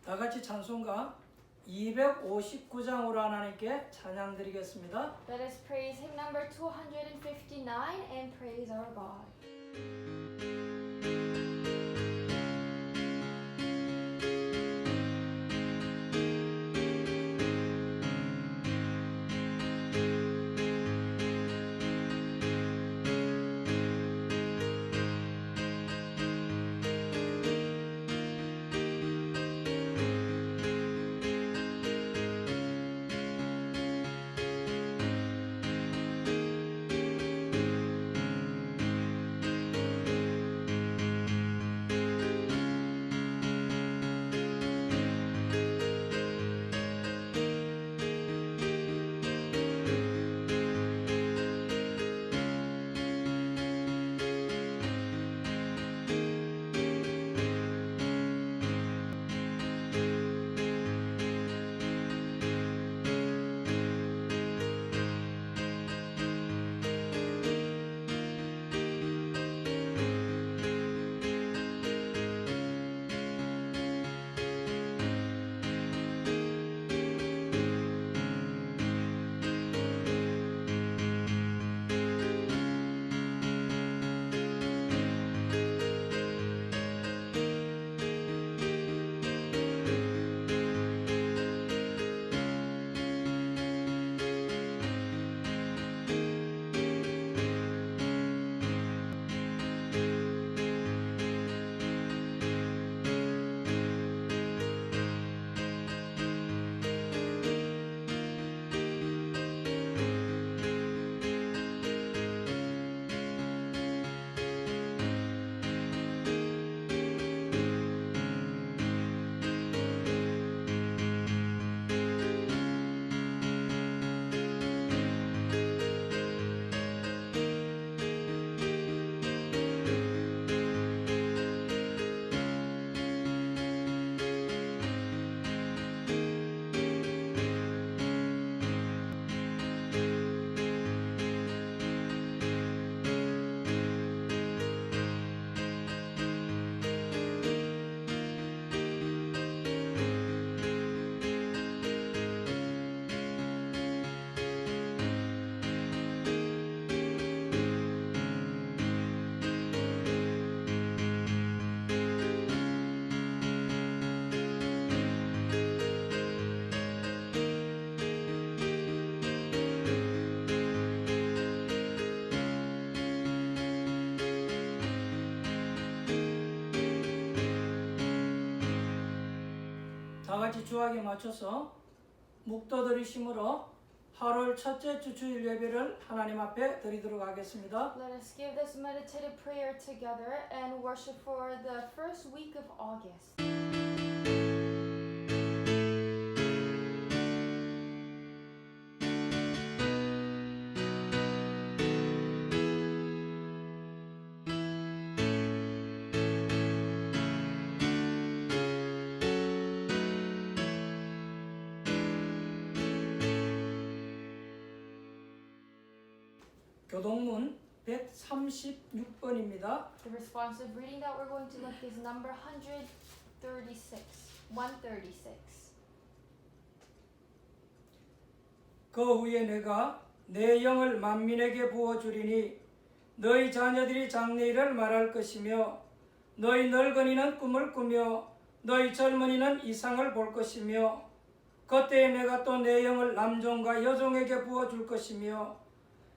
다 같이 찬송가 259장으로 하나님께 찬양 드리겠습니다. Let us praise hymn number 259 and praise our God. 다 같이 주악에 맞춰서 묵도드리심으로 8월 첫째 주 주일 예배를 하나님 앞에 드리도록 하겠습니다. Let us give this meditative prayer together and worship for the first week of August. 교동문 136번입니다. The responsive reading that we're going to look is number 136. 136. 그 후에 내가 내 영을 만민에게 부어주리니 너희 자녀들이 장래일을 말할 것이며 너희 늙은이는 꿈을 꾸며 너희 젊은이는 이상을 볼 것이며 그때에 내가 또 내 영을 남종과 여종에게 부어줄 것이며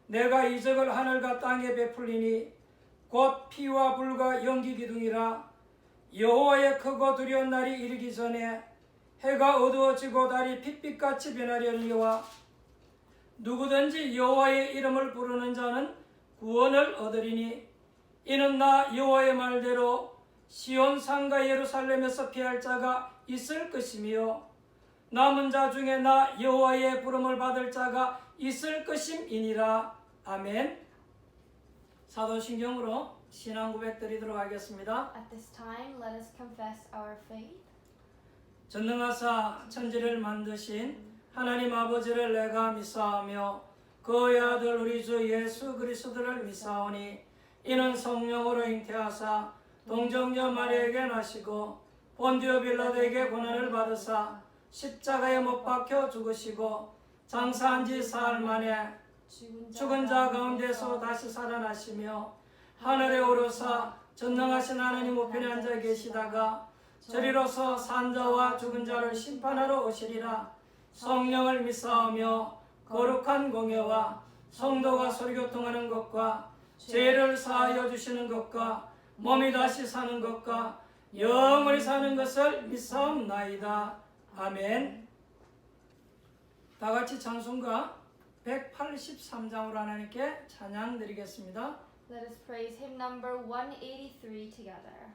내가 이적을 하늘과 땅에 베풀리니 곧 피와 불과 연기 기둥이라. 여호와의 크고 두려운 날이 이르기 전에 해가 어두워지고 달이 핏빛같이 변하려니와 누구든지 여호와의 이름을 부르는 자는 구원을 얻으리니 이는 나 여호와의 말대로 시온 산과 예루살렘에서 피할 자가 있을 것이며 남은 자 중에 나 여호와의 부름을 받을 자가 있을 것임이니라. 아멘. 사도신경으로 신앙 고백 드리도록 하겠습니다. At this time, let us confess our faith. 전능하사 천지를 만드신 하나님 아버지를 내가 믿사오며 그의 아들 우리 주 예수 그리스도를 믿사오니 이는 성령으로 잉태하사 동정녀 마리아에게 나시고 본디오 빌라도에게 고난을 받으사 십자가에 못 박혀 죽으시고 장사한 지 사흘 만에 죽은 자 가운데서 다시 살아나시며 하늘에 오르사 전능하신 하나님 우편에 앉아 계시다가 저리로서 산자와 죽은 자를 심판하러 오시리라. 성령을 믿사오며 거룩한 공예와 성도가 소리교통하는 것과 죄를 사하여 주시는 것과 몸이 다시 사는 것과 영원히 사는 것을 믿사옵나이다. 아멘. 다 같이 찬송가 183장으로 하나님께 찬양 드리겠습니다. Let us praise hymn number 183 together.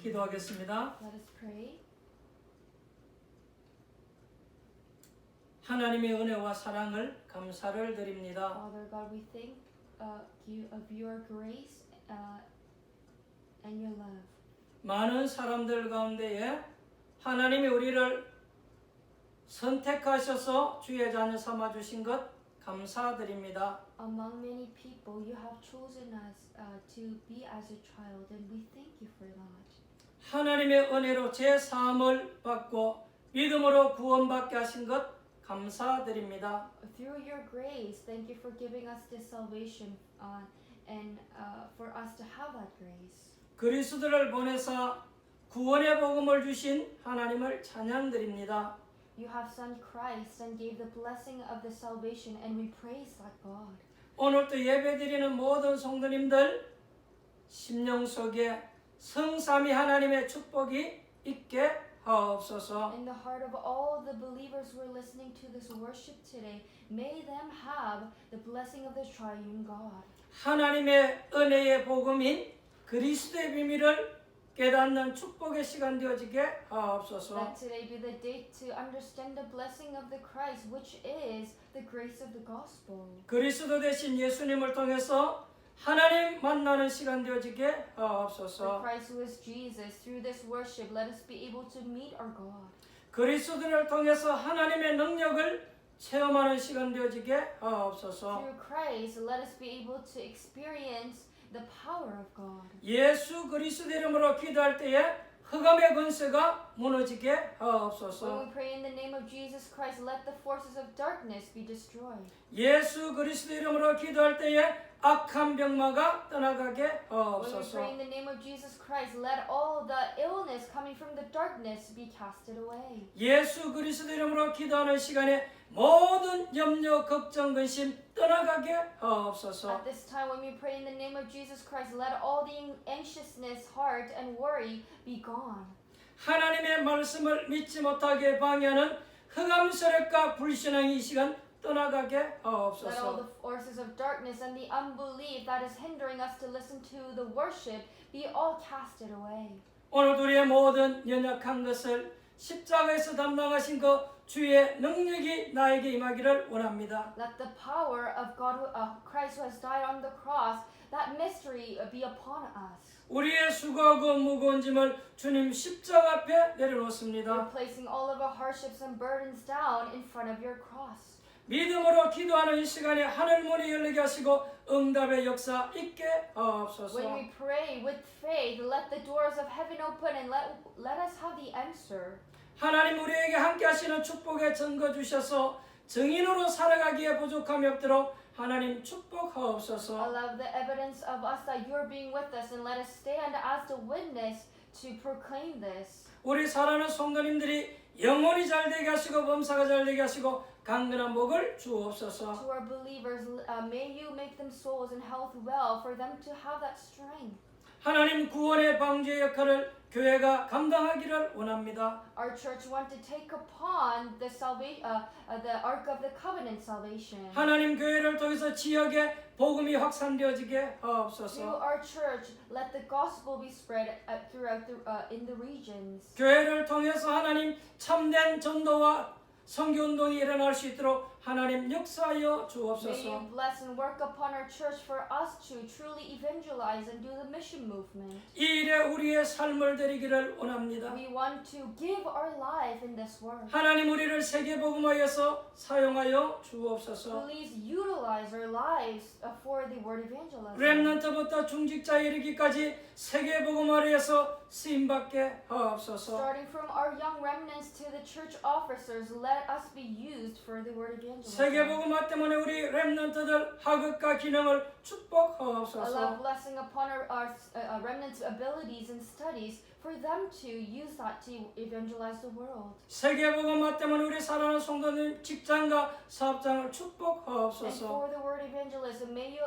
기도하겠습니다. Let us pray. 하나님의 은혜와 사랑을 감사를 드립니다. Father God, we thank you of your grace and your love. 많은 사람들 가운데에 하나님이 우리를 선택하셔서 주의 자녀 삼아 주신 것 감사드립니다. Among many people, you have chosen us to be as a child, and we thank you for that. 하나님의 은혜로 제 사함을 받고 믿음으로 구원받게 하신 것 감사드립니다. Through your grace, thank you for giving us this salvation and for us to have that grace. 그리스도를 보내사 구원의 복음을 주신 하나님을 찬양드립니다. You have sent Christ and gave the blessing of the salvation, and we praise that God. 오늘도 예배드리는 모든 성도님들 심령 속에 성삼위 하나님의 축복이 있게 하옵소서. In the heart of all the believers who are listening to this worship today, may them have the blessing of the triune God. 하나님의 은혜의 복음인 그리스도의 비밀을 깨닫는 축복의 시간 되어지게 하옵소서. Let today be the day to understand the blessing of the Christ, which is the grace of the gospel. 그리스도 대신 예수님을 통해서 하나님 만나는 시간 되어지게 The 하옵소서. Christ who is Jesus, through this worship, let us be able to meet our God. 그리스도를 통해서 하나님의 능력을 체험하는 시간 되어지게 하옵소서. Through Christ, let us be able to experience the power of God. 예수 그리스도 이름으로 기도할 때에 흑암의 권세가 무너지게 When 하옵소서. we pray in the name of Jesus Christ, let the forces of darkness be destroyed. 예수 그리스도 이름으로 기도할 때에 악한 병마가 떠나가게 When we 하옵소서. pray in the name of Jesus Christ, let all the illness coming from the darkness be casted away. 예수 그리스도 이름으로 기도하는 시간에 모든 염려, 걱정, 근심 떠나가게 하옵소서. At this time, when we pray in the name of Jesus Christ, let all the anxiousness, heart, and worry be gone. 하나님의 말씀을 믿지 못하게 방해하는 흑암 세력과 불신앙이 이 시간 떠나가게 Let all 하옵소서. the forces of darkness and the unbelief that is hindering us to listen to the worship be all casted away. 오늘 우리의 모든 연약한 것을 십자가에서 담당하신 그 주의 능력이 나에게 임하기를 원합니다. Let the power of God, Christ who has died on the cross, that mystery be upon us. 우리의 수고하고 무거운 짐을 주님 십자가 앞에 We're 내려놓습니다. placing all of our hardships and burdens down in front of your cross. 믿음으로 기도하는 이 시간에 하늘 문이 열리게 하시고 응답의 역사 있게 When 하옵소서. we pray with faith, let the doors of heaven open and let us have the answer. 하나님 우리에게 함께 하시는 축복의 증거 주셔서 증인으로 살아가기에 부족함이 없도록 하나님 축복하옵소서. Allow the evidence of us that you are being with us and let us stand as the witness to proclaim this. 우리 사랑하는 성도님들이 영혼이 잘 되게 하시고 범사가 잘 되게 하시고 강건한 목을 주옵소서. To our believers, may you make them souls and health well for them to have that strength. 하나님 구원의 방주의 역할을 교회가 감당하기를 원합니다. Our church want to take upon the the Ark of the Covenant salvation. 하나님 교회를 통해서 지역에 복음이 확산되어지게 Through 하옵소서. our church, let the gospel be spread throughout in the regions. 교회를 통해서 하나님 참된 전도와 선교운동이 일어날 수 있도록 하나님 역사하여 May you 주옵소서. bless and work upon our church for us to truly evangelize and do the mission movement. 이 일에 우리의 삶을 드리기를 원합니다. We want to give our life in this work. 하나님 우리를 세계복음화에서 사용하여 주옵소서. Please utilize our lives for the word evangelism. 렘넌트부터 중직자에 이르기까지 세계복음화에서 쓰임받게 하옵소서. Starting from our young remnants to the church officers, let us be used for the word evangelism. 세계복음화 때문에 우리 렘넌트들 학업과 기능을 Allow 축복하옵소서. blessing upon our remnants' abilities and studies for them to use that to evangelize the world. 세계복음화 때문에 우리 사랑하는 성도님 직장과 사업장을 And 축복하옵소서. for the word evangelism, may you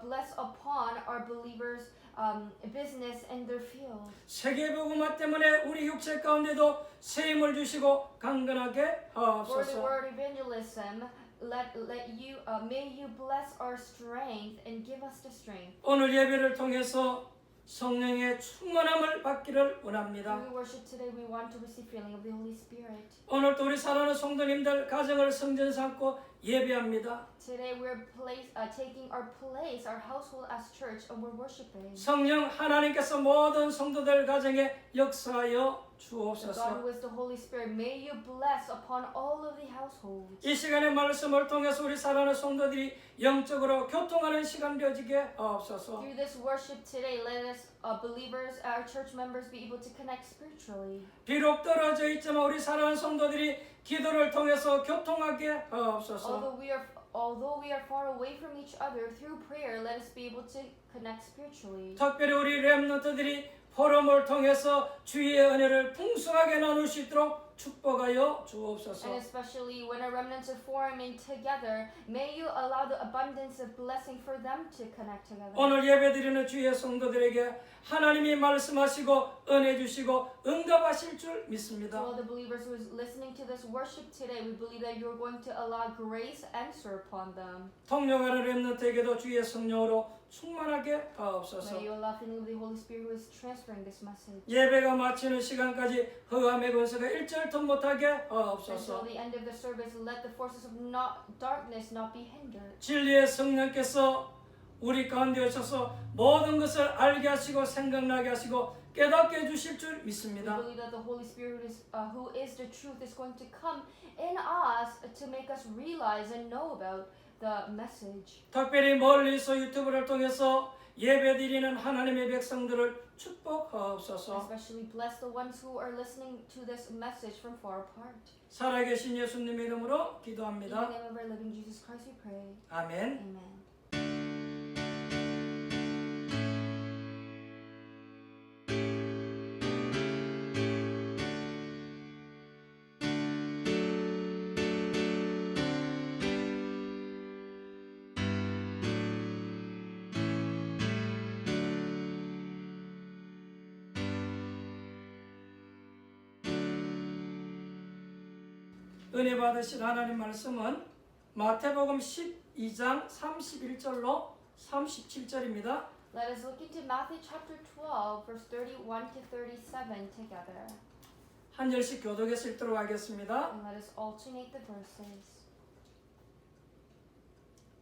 bless upon our believers' business and their field. 세계복음화 때문에 우리 육체 가운데도 새 힘을 주시고 강건하게 For the 하옵소서. word evangelism, may you bless our strength and give us the strength. 오늘 예배를 통해서 성령의 충만함을 받기를 원합니다. Through worship today, we want to receive filling of the Holy Spirit. 오늘도 우리 사랑하는 성도님들 가정을 성전 삼고 예배합니다. Today, we're taking our place, our household as church, and we're worshiping. 성령 하나님께서 모든 성도들 가정에 역사하여 The God 주옵소서. who is the Holy Spirit, may you bless upon all of the households. 이 시간의 말씀을 통해서 우리 사랑하는 성도들이 영적으로 교통하는 시간 되어지게 하옵소서. Through this worship today, let us believers, our church members, be able to connect spiritually. 비록 떨어져 있지만 우리 사랑하는 성도들이 기도를 통해서 교통하게 하옵소서. Although we are far away from each other, through prayer, let us be able to connect spiritually. 특별히 우리 렘넌트들이 포럼을 통해서 주의 은혜를 풍성하게 나눌 수 있도록 축복하여 주옵소서. And especially when our remnants are forming together, may you allow the abundance of blessing for them to connect together. 오늘 예배드리는 주의 성도들에게 하나님이 말씀하시고 은혜 주시고 응답하실 줄 To 믿습니다. all the believers who is listening to this worship today, we believe that you are going to allow grace answer upon them. 통용하는 렘넌트에게도 주의 성령으로 충만하게 하옵소서. May you allow filling of the Holy Spirit who is transferring this message. 예배가 마치는 시간까지 흑암의 권세가 일절도 못하게 Until 하옵소서. the end of the service, let the forces of darkness not be hindered. 진리의 성령께서 우리 가운데 오셔서 모든 것을 알게 하시고 생각나게 하시고 깨닫게 해주실 줄 We 믿습니다. believe that the Holy Spirit who is the truth is going to come in us to make us realize and know about the message. 특별히 멀리서 유튜브를 통해서 예배드리는 하나님의 백성들을 축복하옵소서. Especially bless the ones who are listening to this message from far apart. 살아계신 예수님의 이름으로 In 기도합니다. the name of our living Jesus Christ we pray. 아멘. Amen. 은혜 받으신 하나님 말씀은 마태복음 12장 31절로 37절입니다. Let us look into Matthew chapter 12, verse 31 to 37 together. 한 절씩 교독해서 읽도록 하겠습니다. And let us alternate the verses.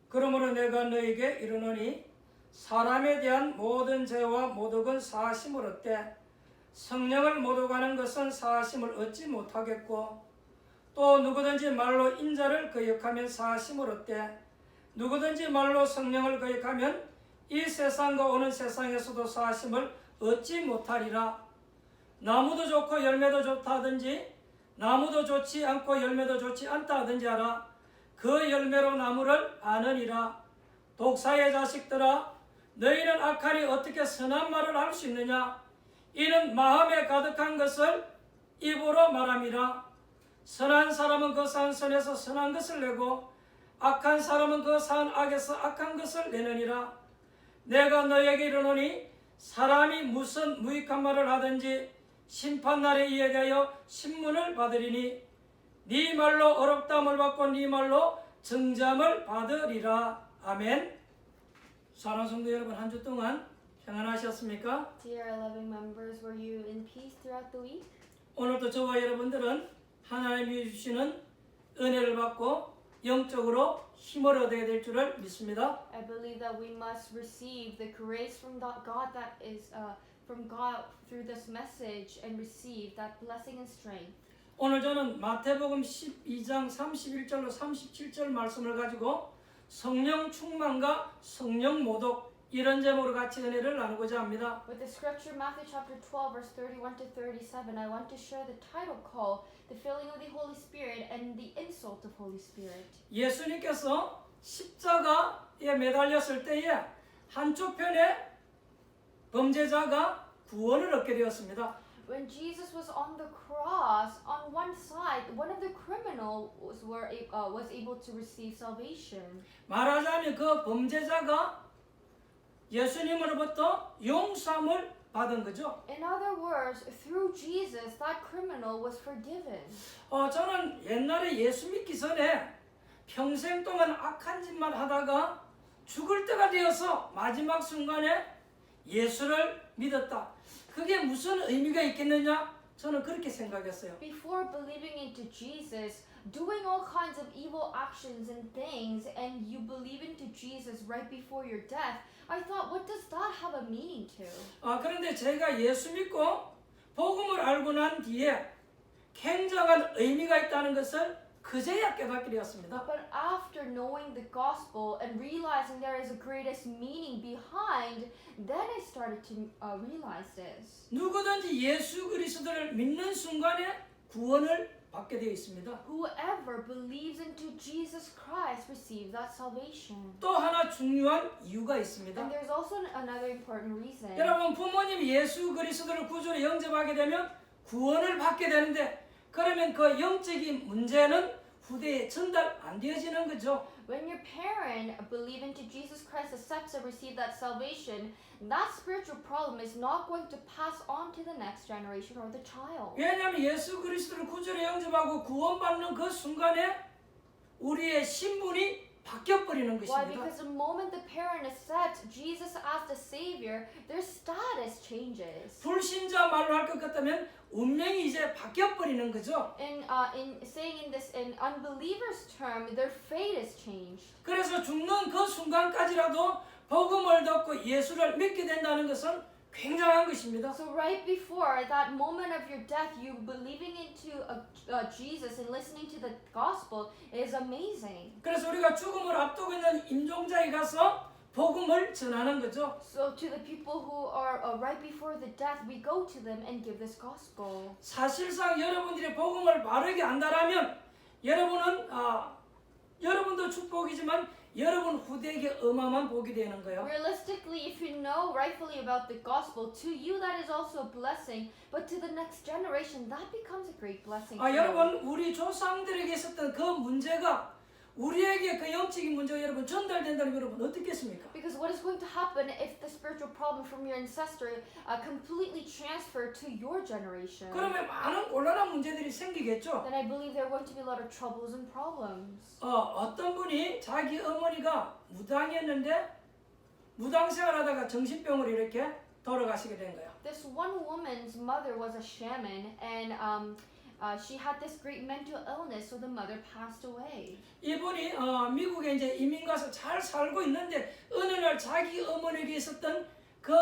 그러므로 내가 너에게 이르노니 사람에 대한 모든 죄와 모독은 사하심을 얻되 성령을 모독하는 것은 사하심을 얻지 못하겠고 또 누구든지 말로 인자를 거역하면 사하심을 얻되 누구든지 말로 성령을 거역하면 이 세상과 오는 세상에서도 사하심을 얻지 못하리라. 나무도 좋고 열매도 좋다 하든지 나무도 좋지 않고 열매도 좋지 않다 하든지 하라. 그 열매로 나무를 아느니라. 독사의 자식들아, 너희는 악하니 어떻게 선한 말을 할 수 있느냐? 이는 마음에 가득한 것을 입으로 말함이라. 선한 사람은 그 산 선에서 선한 것을 내고 악한 사람은 그 산 악에서 악한 것을 내느니라. 내가 너에게 이르노니 사람이 무슨 무익한 말을 하든지 심판날에 이에 대하여 신문을 받으리니 네 말로 어렵다함을 받고 네 말로 정잠을 받으리라. 아멘. 사랑하는 성도 여러분, 한 주 동안 평안하셨습니까? Dear our loving members, were you in peace throughout the week? 오늘도 저와 여러분들은 하나님이 주시는 은혜를 받고 영적으로 힘을 얻어야 될 줄을 믿습니다. I believe that we must receive the grace from God that is from God through this message and receive that blessing and strength. 오늘 저는 마태복음 12장 31절로 37절 말씀을 가지고 성령 충만과 성령 모독 이런 제목으로 같이 은혜를 나누고자 합니다. With the scripture Matthew chapter 12 verse 31 to 37, I want to share the title called The Filling of the Holy Spirit and the Insult of Holy Spirit. 예수님께서 십자가에 매달렸을 때에 한쪽 편에 범죄자가 구원을 얻게 되었습니다. When Jesus was on the cross, on one side, one of the criminals was able to receive salvation. 말하자면 그 범죄자가 예수님으로부터 용서함을 받은 거죠. In other words, through Jesus, that criminal was forgiven. 저는 옛날에 예수 믿기 전에 평생 동안 악한 짓만 하다가 죽을 때가 되어서 마지막 순간에 예수를 믿었다. 그게 무슨 의미가 있겠느냐? 저는 그렇게 생각했어요. Before believing into Jesus, doing all kinds of evil actions and things, and you believe into Jesus right before your death, I thought, what does that have a meaning to? 그런데 제가 예수 믿고 복음을 알고 난 뒤에 굉장한 의미가 있다는 것을 그제야 깨닫게 되었습니다. But after knowing the gospel and realizing there is a greatest meaning behind, then I started to realize this. 누구든지 예수 그리스도를 믿는 순간에 구원을 받게 되어 있습니다. Whoever believes into Jesus Christ receives that salvation. 또 하나 중요한 이유가 있습니다. And there's also another important reason. 여러분, 부모님이 예수 그리스도를 구주로 영접하게 되면 구원을 받게 되는데 그러면 그 영적인 문제는 후대에 전달 안 되어지는 거죠. When your parent believe into Jesus Christ, accepts and receive that salvation, that spiritual problem is not going to pass on to the next generation or the child. 왜냐하면 예수 그리스도를 구주로 영접하고 구원받는 그 순간에 우리의 신분이 바뀌어버리는 Why? 것입니다. Because the moment the parent accepts Jesus as the Savior, their status changes. 불신자 말로 할 것 같다면 운명이 이제 바뀌어버리는 거죠. In saying in this in unbelievers' term, their fate is changed. 그래서 죽는 그 순간까지라도 복음을 듣고 예수를 믿게 된다는 것은 굉장한 것입니다. So right before that moment of your death, you believing into Jesus and listening to the gospel is amazing. 그래서 우리가 죽음을 앞두고 있는 임종자에 가서 복음을 전하는 거죠. So to the people who are right before the death, we go to them and give this gospel. 사실상 여러분들이 복음을 바르게 안다라면 여러분은 여러분도 축복이지만 여러분 후대에게 어마어마한 복이 되는 거예요. Realistically, if you know rightfully about the gospel, to you that is also a blessing, but to the next generation, that becomes a great blessing. too. 여러분 우리 조상들에게 있었던 그 문제가 우리에게 그 영적인 문제가 여러분 전달된다면 여러분 어떻겠습니까? Because what is going to happen if the spiritual problem from your ancestor completely transferred to your generation? 그러면 많은 곤란한 문제들이 생기겠죠. Then I believe there are going to be a lot of troubles and problems. 어떤 분이 자기 어머니가 무당이었는데 무당 생활하다가 정신병으로 이렇게 돌아가시게 된 거예요. This one woman's mother was a shaman, and she had this great mental illness, so the mother passed away. 이분이 미국에 이제 이민 가서 잘 살고 있는데 어느 날 자기 어머니에게 있었던 그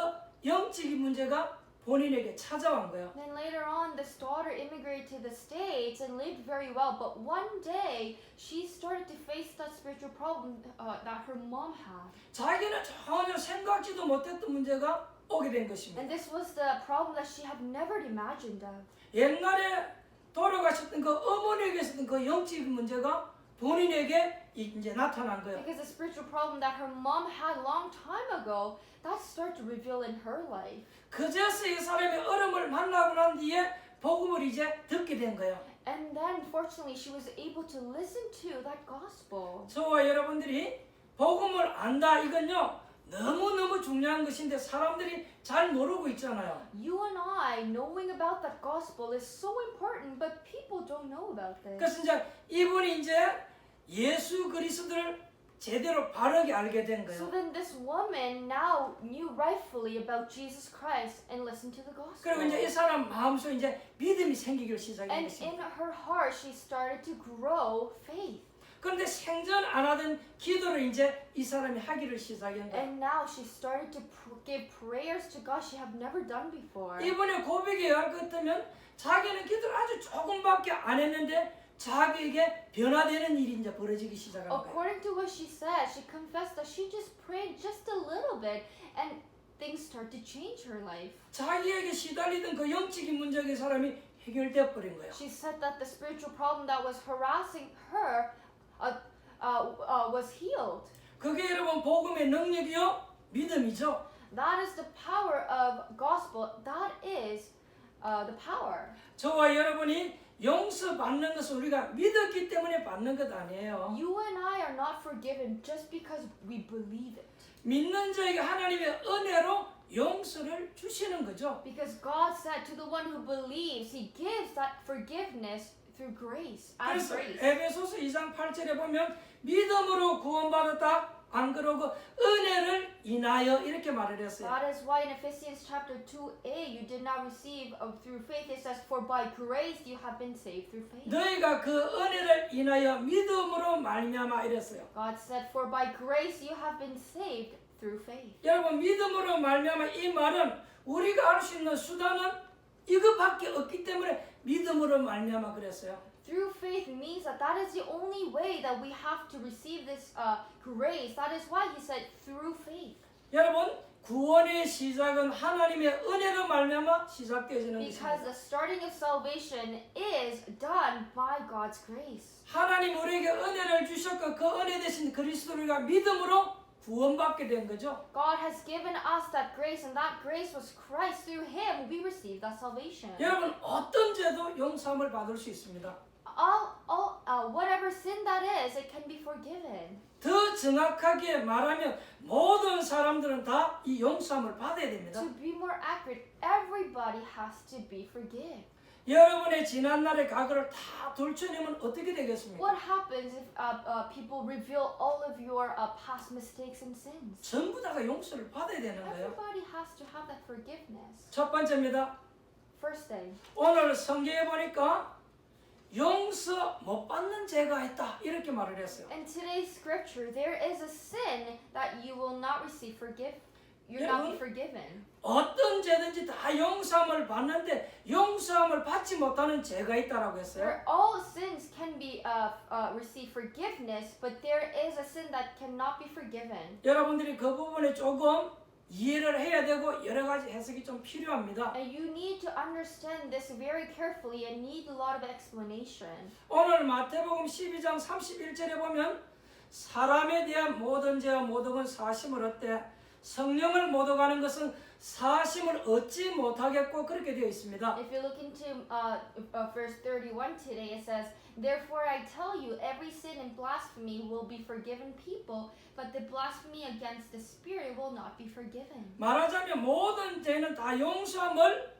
영적인 문제가 본인에게 찾아온 거예요. Then later on, this daughter immigrated to the States and lived very well, but one day she started to face that spiritual problem that her mom had. 자기는 전혀 생각지도 못했던 문제가 오게 된 것입니다. And this was the problem that she had never imagined of. 옛날에 돌아가셨던 그 어머니에게 있었던 그 영적인 문제가 본인에게 이제 나타난 거예요. Because the spiritual problem that her mom had long time ago, that started to reveal in her life. 그제서 이 사람이 얼음을 만나고 난 뒤에 복음을 이제 듣게 된 거예요. And then, fortunately, she was able to listen to that gospel. 저와 여러분들이 복음을 안다 이건요 너무너무 중요한 것인데 사람들이 잘 모르고 있잖아요. You and I knowing about that gospel is so important, but people don't know about this. 그래서 이제 이분이 이제 예수 그리스도를 제대로 바르게 알게 된 So 거예요. then this woman now knew rightfully about Jesus Christ and listened to the gospel. 그리고 이제 이 사람 마음속에 이제 믿음이 생기기 시작한 And in 것입니다. her heart, she started to grow faith. 그런데 생전 안 하던 기도를 이제 이 사람이 하기를 시작한 거예요. And now she started to give prayers to God she had never done before. 이번에 고백에 의할 것 같으면 자기는 기도를 아주 조금밖에 안 했는데 자기에게 변화되는 일이 이제 벌어지기 시작한 거예요. According to what she said, she confessed that she just prayed just a little bit and things start to change her life. 자기에게 시달리던 그 영적인 문제가 이 사람이 해결되어 버린 거예요. She said that the spiritual problem that was harassing her was healed. 그게 여러분 복음의 능력이요 믿음이죠. That is the power of gospel. That is the power. 저와 여러분이 용서받는 것은 우리가 믿었기 때문에 받는 것 아니에요. You and I are not forgiven just because we believe it. 믿는 자에게 하나님의 은혜로 용서를 주시는 거죠. Because God said to the one who believes, He gives that forgiveness through grace, as 그래서 grace. 에베소서 2장 8절에 보면 믿음으로 구원받았다. 안 그러고 은혜를 인하여 이렇게 말을 했어요. That is why in Ephesians chapter 2a you did not receive through faith. It says, for by grace you have been saved through faith. 너희가 그 은혜를 인하여 믿음으로 말미암아 이랬어요. God said, for by grace you have been saved through faith. 여러분 믿음으로 말미암아 이 말은 우리가 알 수 있는 수단은 이것밖에 없기 때문에 믿음으로 말미암아 그랬어요. Through faith means that that is the only way that we have to receive this grace. That is why He said through faith. 여러분 구원의 시작은 하나님의 은혜로 말미암아 시작되어지는 Because 것입니다. the starting of salvation is done by God's grace. 하나님 우리에게 은혜를 주셨고 그 은혜 대신 그리스도를 우리가 믿음으로 구원받게 된 거죠. God has given us that grace, and that grace was Christ. Through Him, we received that salvation. 여러분 어떤 죄도 용서함을 받을 수 있습니다. Whatever sin that is, it can be forgiven. 더 정확하게 말하면 모든 사람들은 다 이 용서함을 받아야 됩니다. To be more accurate, everybody has to be forgiven. 여러분의 지난날의 과거를 다 들춰내면 어떻게 되겠습니까? What happens if people reveal all of your past mistakes and sins? 전부 다가 용서를 받아야 되는 거예요. Everybody has to have that forgiveness. 첫 번째입니다. First thing, 오늘 성경에 보니까 용서 못 받는 죄가 있다 이렇게 말을 했어요. in today's scripture, there is a sin that you will not receive You'll not be forgiven. 어떤 죄든지 다 용서함을 받는데 용서함을 받지 못하는 죄가 있다라고 했어요. Where all sins can be receive forgiveness, but there is a sin that cannot be forgiven. 여러분들이 그 부분에 조금 이해를 해야 되고 여러 가지 해석이 좀 필요합니다. And you need to understand this very carefully and need a lot of explanation. 오늘 마태복음 12장 31절에 보면 사람에 대한 모든 죄와 모독은 사심을 얻되 성령을 모독하는 것은 사심을 얻지 못하겠고 그렇게 되어 있습니다. If you look into verse 31 today, it says, "Therefore I tell you, every sin and blasphemy will be forgiven people, but the blasphemy against the Spirit will not be forgiven." 말하자면 모든 죄는 다 용서함을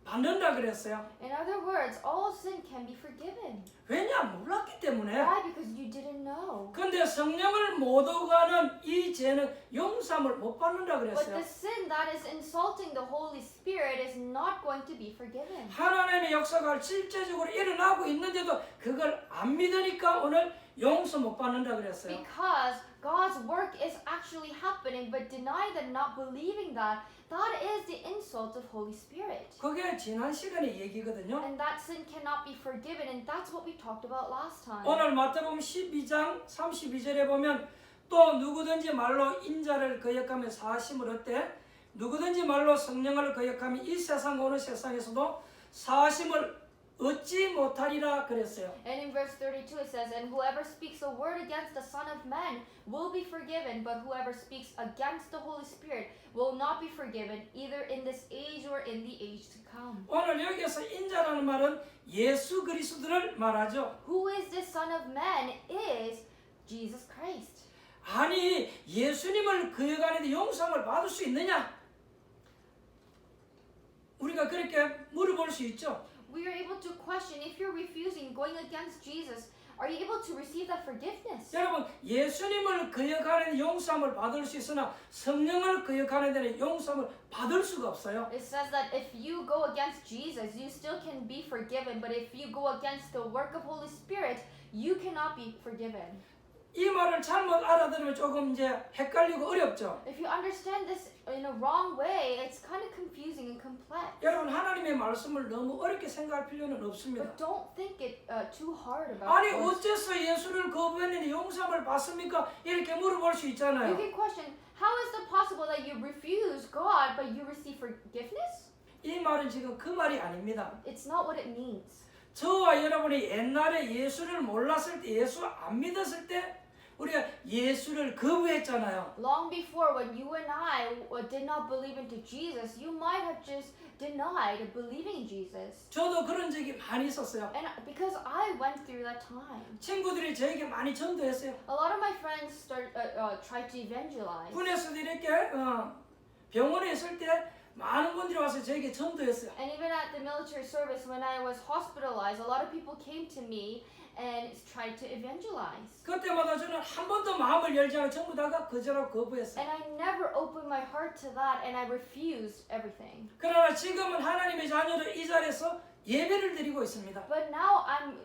받는다 그랬어요. In other words, all sin can be forgiven. 왜냐? 몰랐기 때문에. Why? Because you didn't know. 근데 성령을 모독하는 이 죄는 용서함을 못 받는다 But 그랬어요. the sin that is insulting the Holy Spirit is not going to be forgiven. 하나님의 역사가 실제적으로 일어나고 있는데도 그걸 안 믿으니까 오늘 용서 못 받는다 그랬어요. Because God's work is actually happening, but deny that, not believing that, that is the insult of Holy Spirit. 그게 지난 시간의 얘기거든요. And that sin cannot be forgiven, and that's what we talked about last time. 오늘 마태복음 12장 32절에 보면 또 누구든지 말로 인자를 거역하며 사심을 얻되 누구든지 말로 성령을 거역하며 이 세상 오는 세상에서도 사심을 얻지 못하리라 그랬어요. And in verse 32 it says, "And whoever speaks a word against the Son of Man will be forgiven, but whoever speaks against the Holy Spirit will not be forgiven, either in this age or in the age to come." 오늘 여기에서 인자라는 말은 예수 그리스도를 말하죠. Who is this Son of Man? Is Jesus Christ. 아니 예수님을 거역하는데 용서함을 받을 수 있느냐? 우리가 그렇게 물어볼 수 있죠. We are able to question, if you're refusing going against Jesus, are you able to receive that forgiveness? 여러분 예수님을 거역하는 용서함을 받을 수 있으나 성령을 거역하는 데는 용서함을 받을 수가 없어요. It says that if you go against Jesus, you still can be forgiven, but if you go against the work of Holy Spirit, you cannot be forgiven. 이 말을 잘못 알아들으면 조금 이제 헷갈리고 어렵죠. If you understand this in a wrong way, it's kind of confusing and complex. 여러분 하나님의 말씀을 너무 어렵게 생각할 필요는 없습니다. But don't think it too hard about 아니 it. 어째서 예수를 거부했느니 용서함을 받습니까? 이렇게 물어볼 수 You 있잖아요. can question, how is it possible that you refuse God but you receive forgiveness? 이 말은 지금 그 말이 아닙니다. It's not what it means. 저와 여러분이 옛날에 예수를 몰랐을 때 예수 안 믿었을 때 우리가 예수를 거부했잖아요. Long before, when you and I did not believe into Jesus, you might have just denied believing in Jesus. 저도 그런 적이 많이 있었어요. And because I went through that time, 친구들이 저에게 많이 전도했어요. a lot of my friends tried to evangelize. 군에서도 이렇게 병원에 있을 때 많은 분들이 와서 저에게 전도했어요. And even at the military service, when I was hospitalized, a lot of people came to me and tried to evangelize. 그때마다 저는 한 번도 마음을 열지 않고 전부 다가 거절하고 거부했어요. And I never opened my heart to that, and I refused everything. 그러나 지금은 하나님의 자녀로 이 자리에서 예배를 드리고 있습니다. But now I'm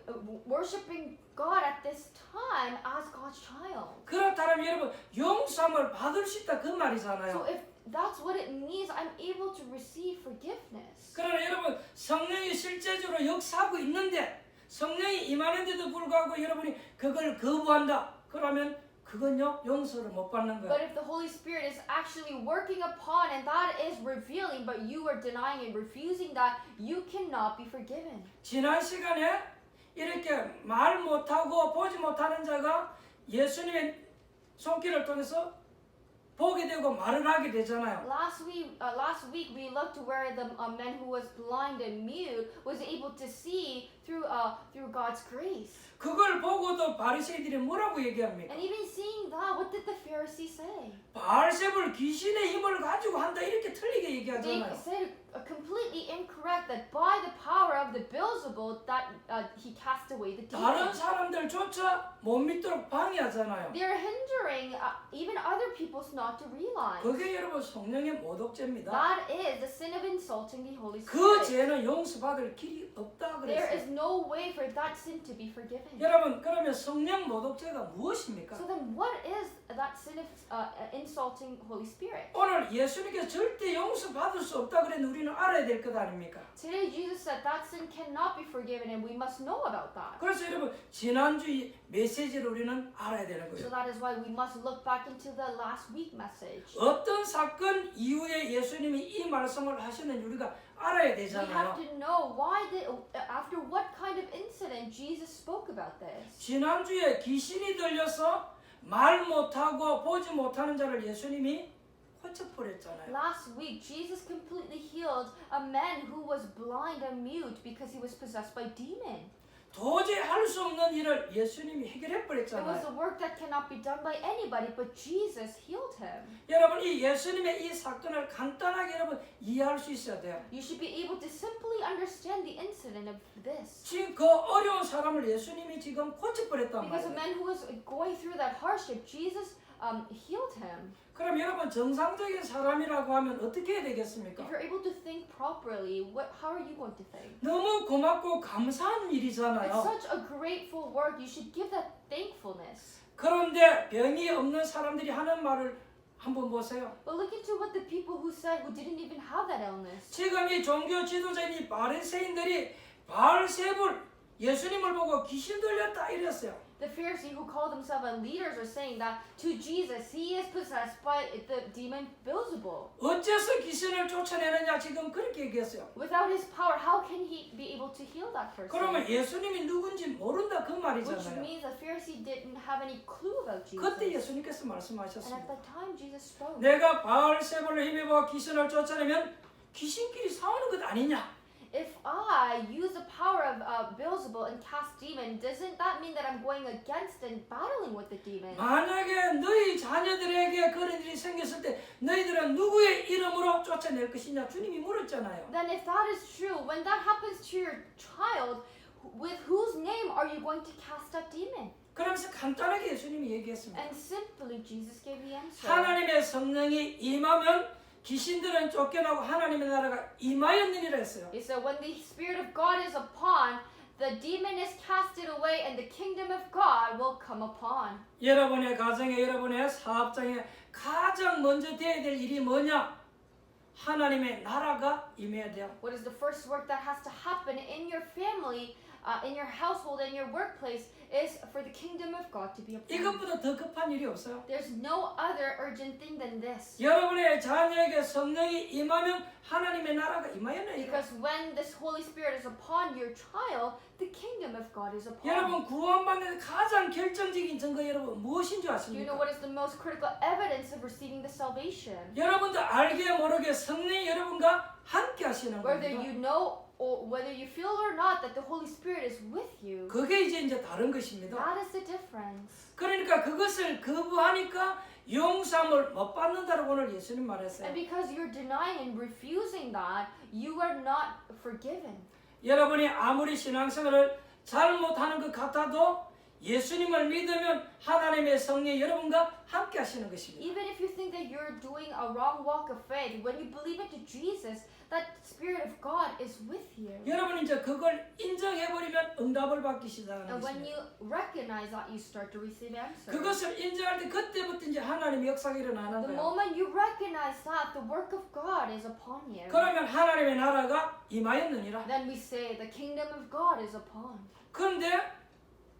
worshiping God at this time as God's child. 그렇다면 여러분 용서함을 받을 수 있다 그 So 말이잖아요. if that's what it means, I'm able to receive forgiveness. 그러나 여러분 성령이 실제적으로 역사하고 있는데 성령이 임하는데도 불구하고 여러분이 그걸 거부한다. 그러면 그건요 용서를 못 받는 But 거예요. if the Holy Spirit is actually working upon and that is revealing, but you are denying and refusing that, you cannot be forgiven. 지난 시간에 이렇게 말 못하고 보지 못하는 자가 예수님의 손길을 통해서 보게 되고 말을 하게 되잖아요. Last week we looked where the man who was blind and mute was able to see through God's grace. 그걸 보고도 바리새인들이 뭐라고 얘기합니까? And even seeing that, what did the Pharisees say? 바알세불 귀신의 힘을 가지고 한다 이렇게 틀리게 They 얘기하잖아요. said completely incorrect that by the power of the Beelzebul that he cast away the 다른 demons. 사람들조차 못 믿도록 방해하잖아요. They're hindering even other people's not to realize. 그게 여러분 성령의 모독죄입니다. That is the sin of insulting the Holy 그 Spirit. 죄는 용서받을 길이 없다 There is 그랬어요. no way for that sin to be forgiven. 여러분 그러면 성령 모독죄가 무엇입니까? So then what is that sin of insulting Holy Spirit? 오늘 예수님께 절대 용서받을 수 없다 그랬는데 우리는 알아야 될 것 아닙니까? Today Jesus said that sin cannot be forgiven and we must know about that. 그래서 여러분 지난주 메시지를 우리는 알아야 되는 So 거예요. that is why we must look back into the last week message. 어떤 사건 이후에 예수님이 이 말씀을 하시는지 우리가 알아야 We have 되잖아요. to know after what kind of incident Jesus spoke about this. 지난주에 귀신이 들려서 말 못하고 보지 못하는 자를 예수님이 고쳐버렸잖아요. Last week Jesus completely healed a man who was blind and mute because he was possessed by demon. 도저히 할 수 없는 일을 예수님이 해결해 It was 버렸잖아요. a work that cannot be done by anybody, but Jesus healed him. 여러분 이 예수님의 이 사건을 간단하게 여러분 이해할 수 있어야 돼요. You should be able to simply understand the incident of this. 지금 그 어려운 사람을 예수님이 지금 고쳐버렸단 Because a 말이에요. man who was going through that hardship, Jesus healed him. 그럼 여러분 정상적인 사람이라고 하면 어떻게 해야 되겠습니까? If you're able to think properly, how are you going to think? 너무 고맙고 감사한 It's 일이잖아요. such a grateful work. You should give that thankfulness. 그런데 병이 없는 사람들이 하는 말을 한번 보세요. But look into what the people who said who didn't even have that illness. 지금 이 종교 지도자인 이 바리새인들이 바알세불 예수님을 보고 귀신 들렸다 이랬어요. The Pharisees who call themselves leaders are saying that to Jesus, he is possessed by the demon Beelzebul. 어째서 귀신을 쫓아내느냐 지금 그렇게 얘기했어요. Without his power, how can he be able to heal that person? 그러면 예수님이 누군지 모른다 그 Which 말이잖아요. means the Pharisee didn't have any clue about Jesus. 그때 예수님께서 And at 말씀하셨습니다. that time, Jesus spoke. 내가 바알세불을 힘입어 귀신을 쫓아내면 귀신끼리 싸우는 것 아니냐? If I use the power of Beelzebul and cast demon, doesn't that mean that I'm going against and battling with the demon? 만약에 너희 자녀들에게 그런 일이 생겼을 때 너희들은 누구의 이름으로 쫓아낼 것이냐? 주님이 물었잖아요. Then if that is true, when that happens to your child, with whose name are you going to cast that demon? 그러면서 간단하게 예수님이 얘기했습니다. And simply Jesus gave the answer. 하나님의 성령이 임하면 귀신들은 쫓겨나고 하나님의 나라가 임하였느니라 했어요. So when the Spirit of God is upon, the demon is casted away and the kingdom of God will come upon. 여러분의 가정에 여러분의 사업장에 가장 먼저 돼야 될 일이 뭐냐? 하나님의 나라가 임해야 돼요. What is the first work that has to happen in your family, in your household, in your workplace, is for the kingdom of God to be upon. 이것보다 더 급한 일이 없어요. There's no other urgent thing than this. 여러분의 자녀에게 성령이 임하면 하나님의 나라가 임하였느니라. Because when this Holy Spirit is upon your child, the kingdom of God is upon. 여러분 구원받는 가장 결정적인 증거 여러분 무엇인 줄 Do you know 아십니까? what is the most critical evidence of receiving the salvation? 여러분도 알게 모르게 성령이 여러분과 함께 하시는 Whether 겁니다. you know or whether you feel or not that the Holy Spirit is with you. 그게 이제 다른 것입니다. That is the difference. 그러니까 그것을 거부하니까 용서함을 못 받는다라고 오늘 예수님 말했어요. And because you're denying and refusing that, you are not forgiven. 여러분이 아무리 신앙생활을 잘 못하는 것 같아도 예수님을 믿으면 하나님의 성령이 여러분과 함께 하시는 것입니다. Even if you think that you're doing a wrong walk of faith, when you believe into Jesus, that Spirit of God is with you. 여러분이 이제 그걸 인정해버리면 응답을 받기 시작하는 And when 것입니다. you recognize that, you start to receive answers. 그것을 인정할 때 그때부터 이제 하나님의 역사가 일어나는 The 거예요. moment you recognize that, the work of God is upon you. 그러면 하나님의 나라가 임하였느니라. Then we say the kingdom of God is upon. 그런데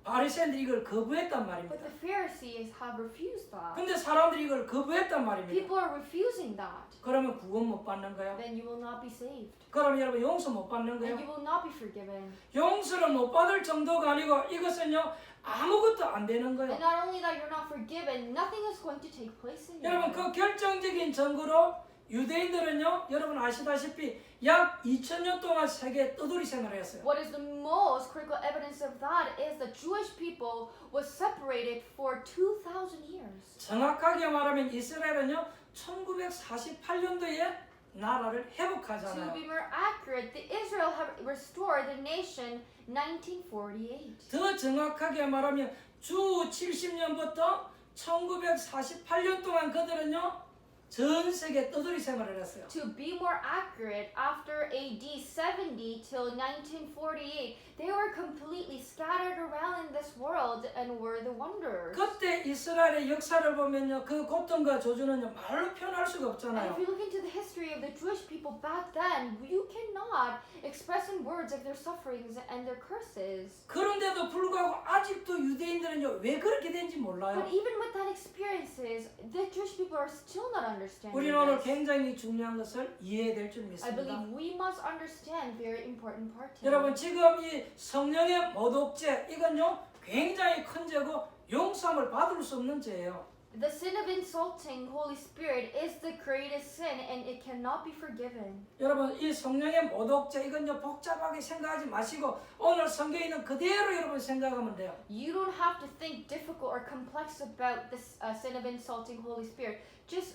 바리새인들이 이걸 거부했단 But 말입니다. the Pharisees have refused that. 근데 사람들이 이걸 거부했단 말입니다. People are refusing that. 그러면 구원 못 받는 거예요. Then you will not be saved. 그러면 여러분 용서 못 받는 And 거예요. you will not be forgiven. 용서를 못 받을 정도가 아니고 이것은요 아무것도 안 되는 거예요. And not only that you're not forgiven, nothing is going to take place in your 여러분 life. 그 결정적인 증거로 유대인들은요, 여러분 아시다시피 약 2000년 동안 세계에 떠돌이 생활을 했어요. What is the most critical evidence of that is the Jewish people was separated for 2,000 years. 정확하게 말하면 이스라엘은요, 1948년도에 나라를 To 회복하잖아요. be more accurate, the Israel have restored the nation 1948. 더 정확하게 말하면 주 70년부터 1948년 동안 그들은요, 전 세계 떠돌이 생활을 했어요. To be more accurate, after AD 70 till 1948, they were completely scattered around in this world and were the wanderers. 그때 이스라엘의 역사를 보면요, 그 고통과 저주는요, 말로 표현할 수가 And 없잖아요. if you look into the history of the Jewish people back then, you cannot express in words of their sufferings and their curses. 그런데도 불구하고 아직도 유대인들은요, 왜 그렇게 된지 몰라요. But even with that experiences, the Jewish people are still not understanding 우리는 오늘 this. 굉장히 중요한 것을 이해해야 될 줄 I 믿습니다. believe we must understand very important part here. 여러분 지금 이 성령의 모독죄 이건요 굉장히 큰 죄고 용서함을 받을 수 없는 죄예요. The sin of insulting Holy Spirit is the greatest sin and it cannot be forgiven. 여러분 이 성령의 모독죄 이건요 복잡하게 생각하지 마시고 오늘 성경에 있는 그대로 여러분 생각하면 돼요. You don't have to think difficult or complex about this sin of insulting Holy Spirit. Just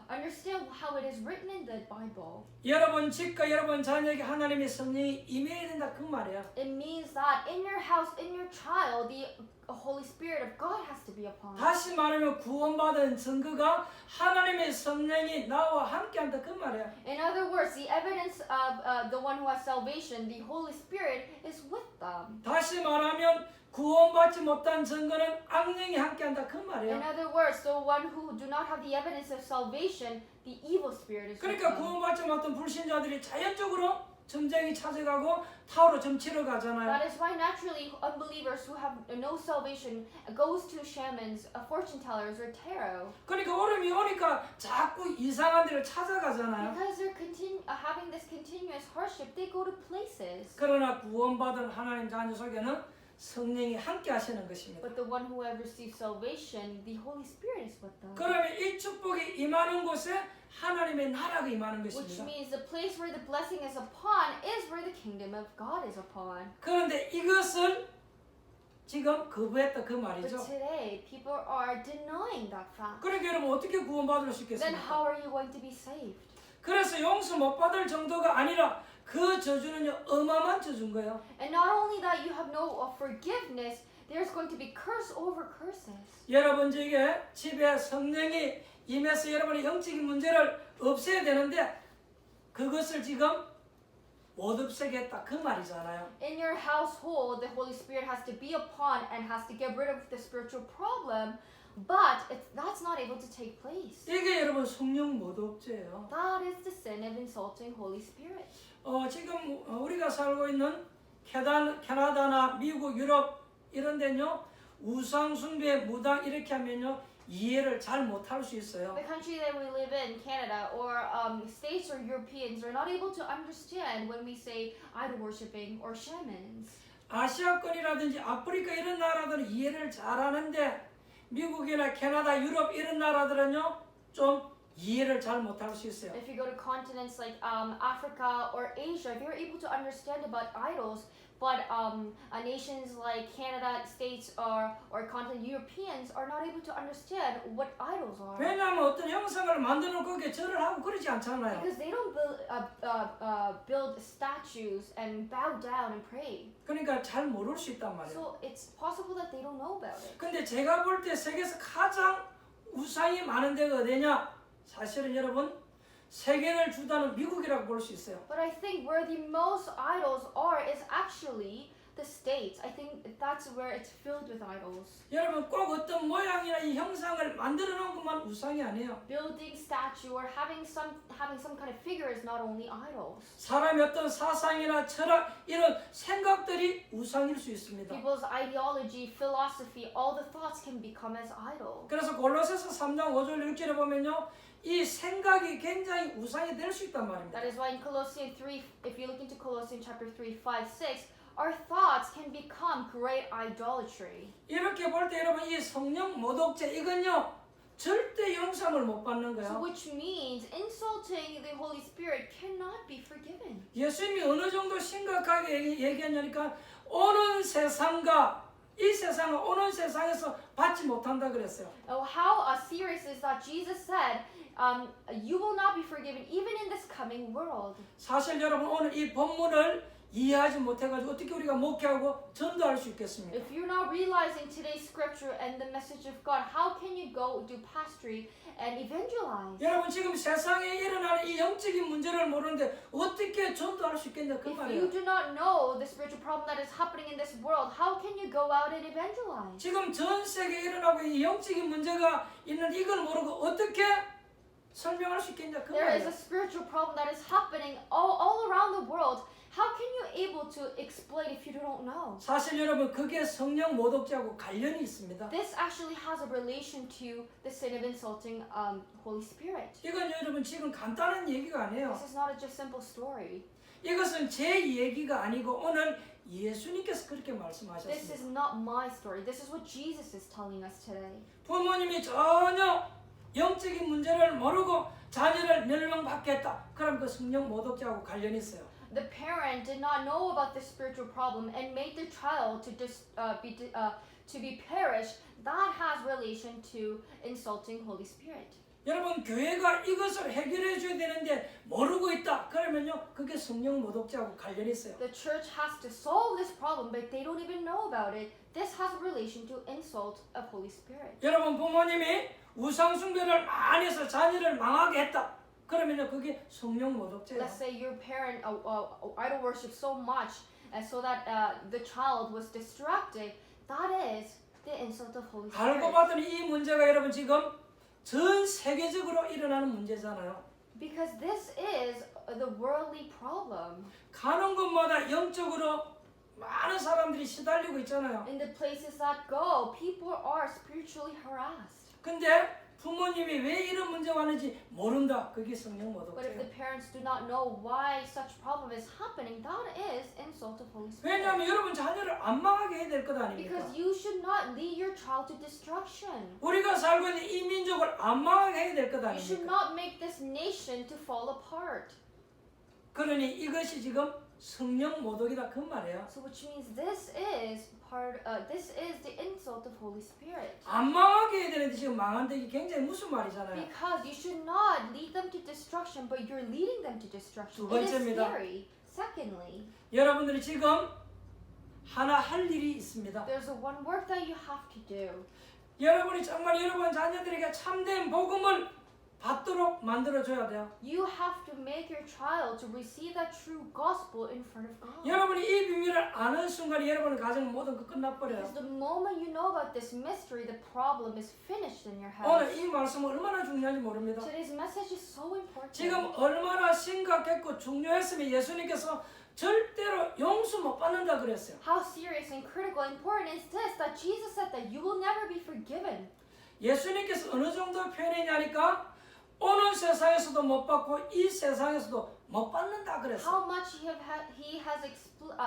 understand how it is written in the Bible. 여러분 집과 여러분 자녀에게 하나님의 성령이 임해야 된다 그 말이에요. It means that in your house, in your child, the Holy Spirit of God has to be upon. 다시 말하면 구원받은 증거가 하나님의 성령이 나와 함께한다 그 말이에요. In other words, the evidence of the one who has salvation, the Holy Spirit, is with them. 다시 말하면 구원받지 못한 증거는 악령이 함께한다 그 In 말이에요. other words, the one who do not have the evidence of salvation, the evil spirit is with 그러니까 them. 구원받지 못한 불신자들이 자연적으로 점쟁이 찾아가고 타오로 점치러 가잖아요. That is why naturally unbelievers who have no salvation goes to shamans, fortune tellers, or tarot. 그러니까 오름이 오니까 자꾸 이상한 데를 찾아가잖아요. Because they're having this continuous hardship, they go to places. 그러나 구원받은 하나님 자녀 속에는 성령이 함께 하시는 것입니다. But the one who have received salvation, the Holy Spirit is with them. 그러면 이 축복이 임하는 곳에 하나님의 나라가 임하는 Which 것입니다. means the place where the blessing is upon is where the kingdom of God is upon. 그런데 이것을 지금 거부했다 그 But 말이죠. today, people are denying that fact. 그러니까 여러분 어떻게 구원받을 수 Then 있겠습니까? how are you going to be saved? 그래서 용서 못 받을 정도가 아니라 그 저주는요 어마어마한 저주인 거예요. And not only that, you have no forgiveness, there's going to be curse over curses. 여러분 에게 집에 성령이 임해서 여러분의 영적인 문제를 없애야 되는데 그것을 지금 못 없애겠다 그 말이잖아요. In your household, the Holy Spirit has to be upon and has to get rid of the spiritual problem, but that's not able to take place. 이게 여러분 성령 모독죄예요. That is the sin of insulting Holy Spirit. 지금 우리가 살고 있는 캐나다나 미국, 유럽 이런 데는요 우상 숭배, 무당 이렇게 하면요 이해를 잘 못할 수 있어요. The country that we live in, Canada, or States or Europeans are not able to understand when we say idol worshipping or shamans. 아시아권이라든지 아프리카 이런 나라들은 이해를 잘하는데 미국이나 캐나다, 유럽 이런 나라들은요 좀 이해를 잘 못할 수 있어요. If you go to continents like Africa or Asia, they're able to understand about idols, but nations like Canada, States, or continent Europeans are not able to understand what idols are. 왜냐하면 어떤 형상을 만드는 거기에 절을 하고 그러지 않잖아요. Because they don't build statues and bow down and pray. 그러니까 잘 모를 수 있단 말이에요. So it's possible that they don't know about it. 근데 제가 볼 때 세계에서 가장 우상이 많은 데가 어디냐? 사실은 여러분 세계를 주다는 미국이라고 볼 수 있어요. But I think where the most idols are is actually the States. I think that's where it's filled with idols. 여러분 꼭 어떤 모양이나 이 형상을 만들어 놓은 것만 우상이 아니에요. Building statue or having some kind of figure is not only idols. 사람의 어떤 사상이나 철학 이런 생각들이 우상일 수 있습니다. People's ideology, philosophy, all the thoughts can become as idol. 그래서 골로새서 3장 5절 6절에 보면요. 이 생각이 굉장히 우상이 될 수 있단 말입니다. That is why in Colossians 3, if you look into Colossians chapter 3, 5, 6, our thoughts can become great idolatry. 이렇게 볼 때 여러분 이 성령 모독죄 이건요 절대 용서를 못 받는 So 거예요. which means insulting the Holy Spirit cannot be forgiven. 예수님이 어느 정도 심각하게 얘기하냐니까 오는 세상과 이 세상은 오는 세상에서 받지 못한다 그랬어요. Oh, how serious is that? Jesus said, you will not be forgiven even in this coming world. 사실 여러분 오늘 이 본문을 이해하지 못해가지고 어떻게 우리가 목회하고 전도할 수 있겠습니까? If you're not realizing today's scripture and the message of God, how can you go do pastory and evangelize? 여러분 지금 세상에 일어나는 이 영적인 문제를 모르는데 어떻게 전도할 수 있겠냐 그 If 말이에요. you do not know the spiritual problem that is happening in this world, how can you go out and evangelize? 지금 전 세계에 일어나고 이 영적인 문제가 있는 이걸 모르고 어떻게 설명할 수 있겠냐 그 There is 말이에요. a spiritual problem that is happening all around the world. How can you able to explain if you don't know? 사실 여러분 그게 성령 모독죄하고 관련이 있습니다. This actually has a relation to the sin of insulting Holy Spirit. 이건 여러분 지금 간단한 얘기가 아니에요. This is not a just simple story. 이것은 제 얘기가 아니고 오늘 예수님께서 그렇게 This 말씀하셨습니다. is not my story. This is what Jesus is telling us today. 부모님이 전혀 영적인 문제를 모르고 자녀를 멸망받겠다. 그럼 그 성령 모독죄하고 관련이 있어요. The parent did not know about the spiritual problem and made the child to be perished. That has relation to insulting Holy Spirit. 여러분 교회가 이것을 해결해 줘야 되는데 모르고 있다. 그러면요 그게 성령 모독죄하고 관련이 있어요. The church has to solve this problem, but they don't even know about it. This has a relation to insult of Holy Spirit. 여러분 부모님이 우상 숭배를 많이 해서 자녀를 망하게 했다. 그러면요 그게 성령 모독죄예요. Let's say your parent idol worship so much, so that the child was distracted. That is the insult of Holy 알고 Spirit. 봤더니 이 문제가 여러분 지금 전 세계적으로 일어나는 문제잖아요. Because this is the worldly problem. 가는 곳마다 영적으로 많은 사람들이 시달리고 있잖아요. In the places that go, people are spiritually harassed. 근데 부모님이 왜 이런 문제가 왔는지 모른다. 그게 성령 But if 모독죄예요. the parents do not know why such problem is happening, that is insult of Holy Spirit. 왜냐하면 여러분 자녀를 안 망하게 해야 될 것 아닙니까? Because you should not lead your child to destruction. 우리가 살고 있는 이 민족을 안 망하게 해야 될 것 You should 아닙니까? not make this nation to fall apart. 그러니 이것이 지금 성령 모독이다 그 말이에요. So which means this is the insult of Holy Spirit. 안 망하게 해야 되는데 지금 망한데 이게 굉장히 무슨 말이잖아요. Because you should not lead them to destruction, but you're leading them to destruction. 두 It is 번째입니다. scary. Secondly, 여러분들이 지금 하나 할 일이 있습니다. there's a one work that you have to do. 여러분이 정말 여러분 자녀들에게 참된 복음을 받도록 만들어줘야 돼요. You have to make your child to receive that true gospel in front of God. 여러분이 이 비밀을 아는 순간 여러분 가정 모든 거 끝나버려요. Because the moment you know about this mystery, the problem is finished in your 오늘 house. 이 말씀은 얼마나 중요한지 모릅니다. Today's message is so important. 지금 얼마나 심각했고 중요했으면 예수님께서 절대로 용서 못 받는다 그랬어요. How serious and critical and important is this that Jesus said that you will never be forgiven. 예수님께서 어느 정도 표현했냐니까 오는 세상에서도 못 받고 이 세상에서도 못 받는다 그랬어요. How much he has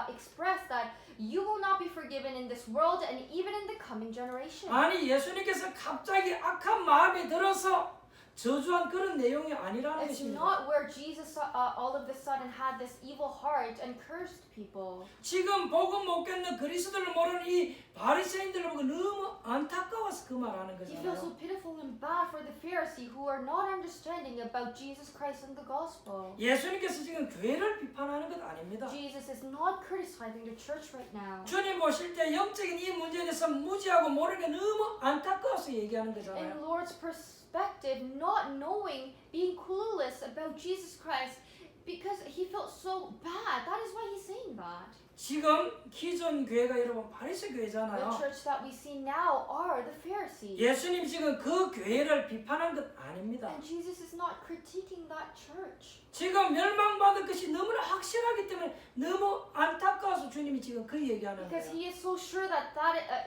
expressed that you will not be forgiven in this world and even in the coming generation. 아니 예수님께서 갑자기 악한 마음이 들어서 저주한 그런 내용이 아니라는 It's 것입니다. not where Jesus all of a sudden had this evil heart and cursed people. 지금 복음 못 겪는 그리스도를 모르는 이 바리새인들을 보고 너무 안타까워서 그 말하는 He feels so 거잖아요. pitiful and bad for the Pharisee who are not understanding about Jesus Christ and the gospel. 예수님께서 지금 교회를 비판하는 것 아닙니다. Jesus is not criticizing the church right now. 주님 보실 때 영적인 이 문제에 대해서 무지하고 모르는 게 너무 안타까워서 얘기하는 In 거잖아요. Lord's perspective, not knowing, being clueless about Jesus Christ because he felt so bad. That is why he's saying that. 지금 기존 교회가 여러분 바리새 The 교회잖아요. church that we see now are the Pharisees. 예수님 지금 그 교회를 비판한 것 아닙니다. And Jesus is not critiquing that church. 지금 멸망받을 것이 너무나 확실하기 때문에 너무 안타까워서 주님이 지금 그 얘기하는 Because 거예요. he is so sure that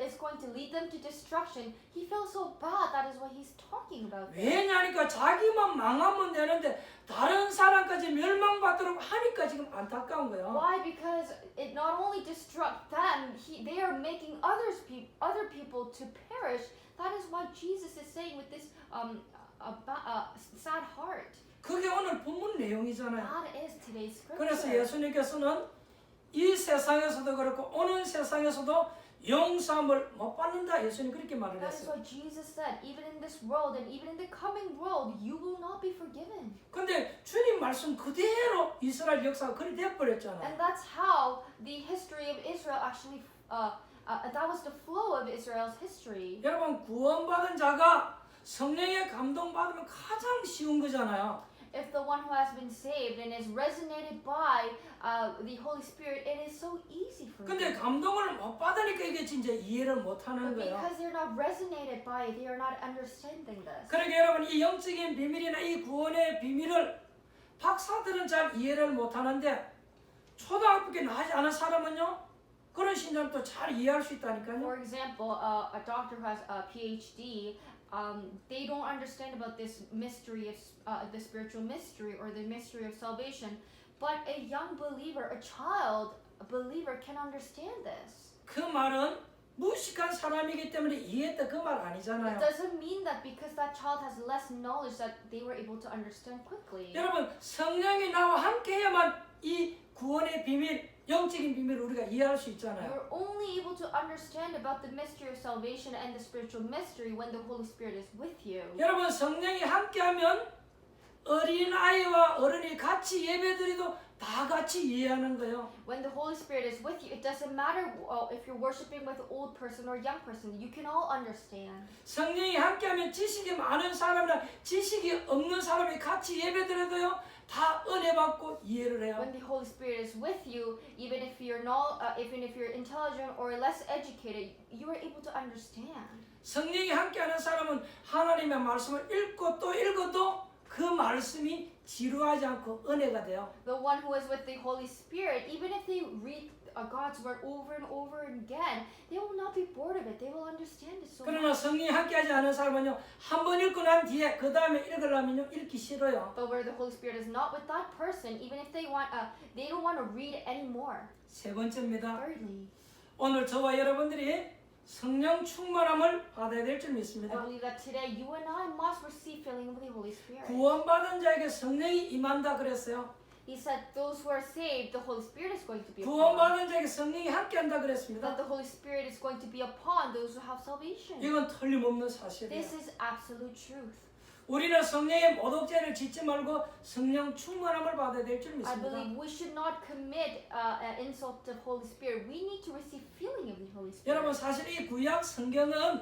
is going to lead them to destruction. He feels so bad. That is why he's talking about this. 왜냐니까 자기만 망하면 되는데 다른 사람까지 멸망받도록 하니까 지금 안타까운 거예요. Why? Because it not only destruct them, they are making other people to perish. That is why Jesus is saying with this sad heart. 그게 오늘 본문 내용이잖아요. That is today's 그래서 scripture. 예수님께서는 이 세상에서도 그렇고 오는 세상에서도 용서함을 못 받는다. 예수님 그렇게 말을 That is 했어요. what Jesus said. Even in this world and even in the coming world, you will not be forgiven. 근데 주님 말씀 그대로 이스라엘 역사가 그리 돼버렸잖아요. And that's how the history of Israel actually, that was the flow of Israel's history. 여러분 구원받은 자가 성령의 감동받으면 가장 쉬운 거잖아요. If the one who has been saved and is resonated by the Holy Spirit, it is so easy for 근데 them. 감동을 못 받으니까 이게 진짜 이해를 못 하는 But 거예요. because they're not resonated by it, they are not understanding this. 그러니까 여러분 이 영적인 비밀이나 이 구원의 비밀을 박사들은 잘 이해를 못 하는데 초등학교에 나가지 않은 사람은요 그런 신앙을 또 잘 이해할 수 있다니까요. For example, a doctor who has a PhD, they don't understand about this mystery of the spiritual mystery or the mystery of salvation, but a young believer, a believer can understand this. 그 말은 무식한 사람이기 때문에 이해했다 그 말 It 아니잖아요. doesn't mean that because that child has less knowledge that they were able to understand quickly. 여러분 성령이 나와 함께해야만 이 구원의 비밀, 영적인 비밀을 우리가 이해할 수 있잖아요. You're only able to understand about the mystery of salvation and the spiritual mystery when the Holy Spirit is with you. 여러분 성령이 함께하면 어린아이와 어른이 같이 예배드리도 다 같이 이해하는 거예요. When the Holy Spirit is with you, it doesn't matter if you're worshiping with an old person or young person. You can all understand. 성령이 함께하면 지식이 많은 사람이나 지식이 없는 사람이 같이 예배드려도요 다 은혜 받고 이해를 해요. When the Holy Spirit is with you, even if you're not, even if you're intelligent or less educated, you are able to understand. 성령이 함께하는 사람은 하나님의 말씀을 읽고 또 읽어도 그 말씀이 지루하지 않고 은혜가 돼요. The one who is with the Holy Spirit, even if they read God's word over and over again, they will not be bored of it. They will understand it so 그러나 much. 성령이 함께하지 않은 사람은요 한 번 읽고 난 뒤에 그 다음에 읽으려면요 읽기 싫어요. But where the Holy Spirit is not with that person, even if they want, they don't want to read it anymore. 세 번째입니다. Thirdly, 오늘 저와 여러분들이 성령 충만함을 받아야 될 줄 I 믿습니다. believe that today you and I must receive filling with the Holy Spirit. 구원받은 자에게 성령이 임한다 그랬어요. He said those who are saved, the Holy Spirit is going to be upon. 구원받은 자에게 성령이 함께한다 That 그랬습니다. the Holy Spirit is going to be upon those who have salvation. 이건 틀림없는 사실이에요. This is absolute truth. 우리는 성령의 모독죄를 짓지 말고 성령 충만함을 받아야 될 줄 I 믿습니다. believe we should not commit an insult to the Holy Spirit. We need to receive filling of the Holy Spirit. 여러분 사실 이 구약 성경은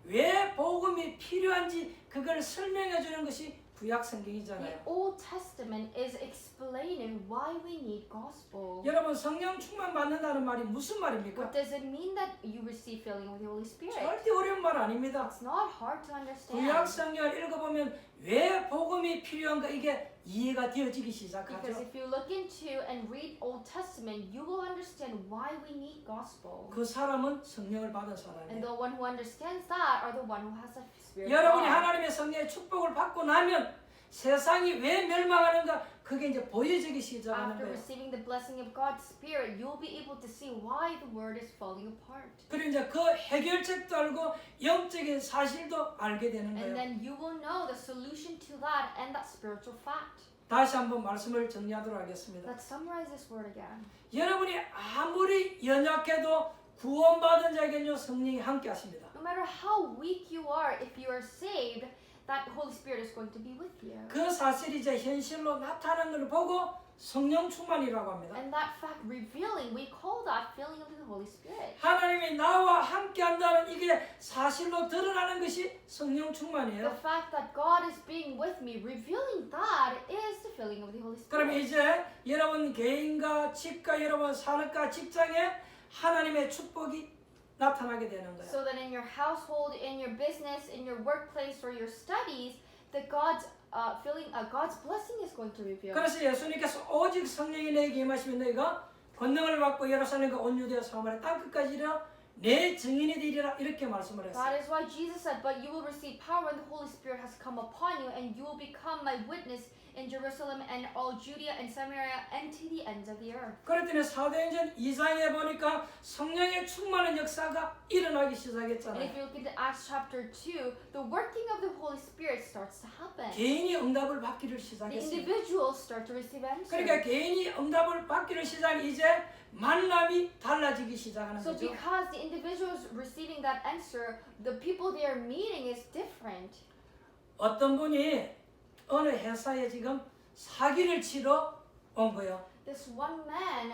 왜 복음이 필요한지 그걸 설명해 주는 것이 구약 The 성경이잖아요. Old Testament is explaining why we need gospel. 여러분 성령 충만 받는다는 말이 무슨 말입니까? What does it mean that you receive filling with the Holy Spirit? 절대 어려운 말 아닙니다. It's not hard to 구약 understand. 성경을 읽어보면 왜 복음이 필요한가 이게 이해가 되어지기 Because 시작하죠. if you look into and read Old Testament, you will understand why we need gospel. 그 사람은 성령을 받은 And 사람이에요. the one who understands that are the one who has the Spirit of 여러분이 God. 하나님의 성령의 축복을 받고 나면 세상이 왜 멸망하는가 그게 이제 보여지기 시작하는 After 거예요. receiving the blessing of God's Spirit, you'll be able to see why the word is falling apart. 그리고 이제 그 해결책도 알고 영적인 사실도 알게 되는 And 거예요. then you will know the solution to that and that spiritual fact. 다시 한번 말씀을 정리하도록 하겠습니다. Let's summarize this word again. 여러분이 아무리 연약해도 구원받은 자에게는요 성령이 함께 하십니다. No matter how weak you are, if you are saved, that Holy Spirit is going to be with you. 그 사실이 이제 현실로 나타나는 걸 보고 성령 충만이라고 합니다. And that fact revealing, we call that filling of the Holy Spirit. 하나님이 나와 함께 한다는 이게 사실로 드러나는 것이 성령 The 충만이에요. fact that God is being with me, revealing that is the filling of the Holy 그럼 Spirit. 이제 여러분 개인과 집과 여러분 산업과 직장에 하나님의 축복이 나타나게 되는 거예요. So that in your household, in your business, in your workplace, or your studies, that God's God's blessing is going to reveal. 그래서 예수님께서 오직 성령이 내게 임하시면 너희가 권능을 받고 예루살렘과 온 유대와 사마리아 땅 끝까지 이르러 내 증인이 되리라 이렇게 말씀을 That 했어요. is why Jesus said, but you will receive power when the Holy Spirit has come upon you, and you will become my witness in Jerusalem and all Judea and Samaria and to the ends of the earth. 그랬더니 사도행전 2장에 보니까 성령의 충만한 역사가 일어나기 And 시작했잖아요. if you look into Acts chapter 2, the working of the Holy Spirit starts to happen. 개인이 응답을 받기를 The 시작했어요. individuals start to receive answers. 그러니까 개인이 응답을 받기를 시작한 이제 만남이 달라지기 시작하는 So 거죠. because the individuals receiving that answer, the people they are meeting is different. 어떤 분이 어느 회사에 지금 사기를 치러 온 거예요. This one man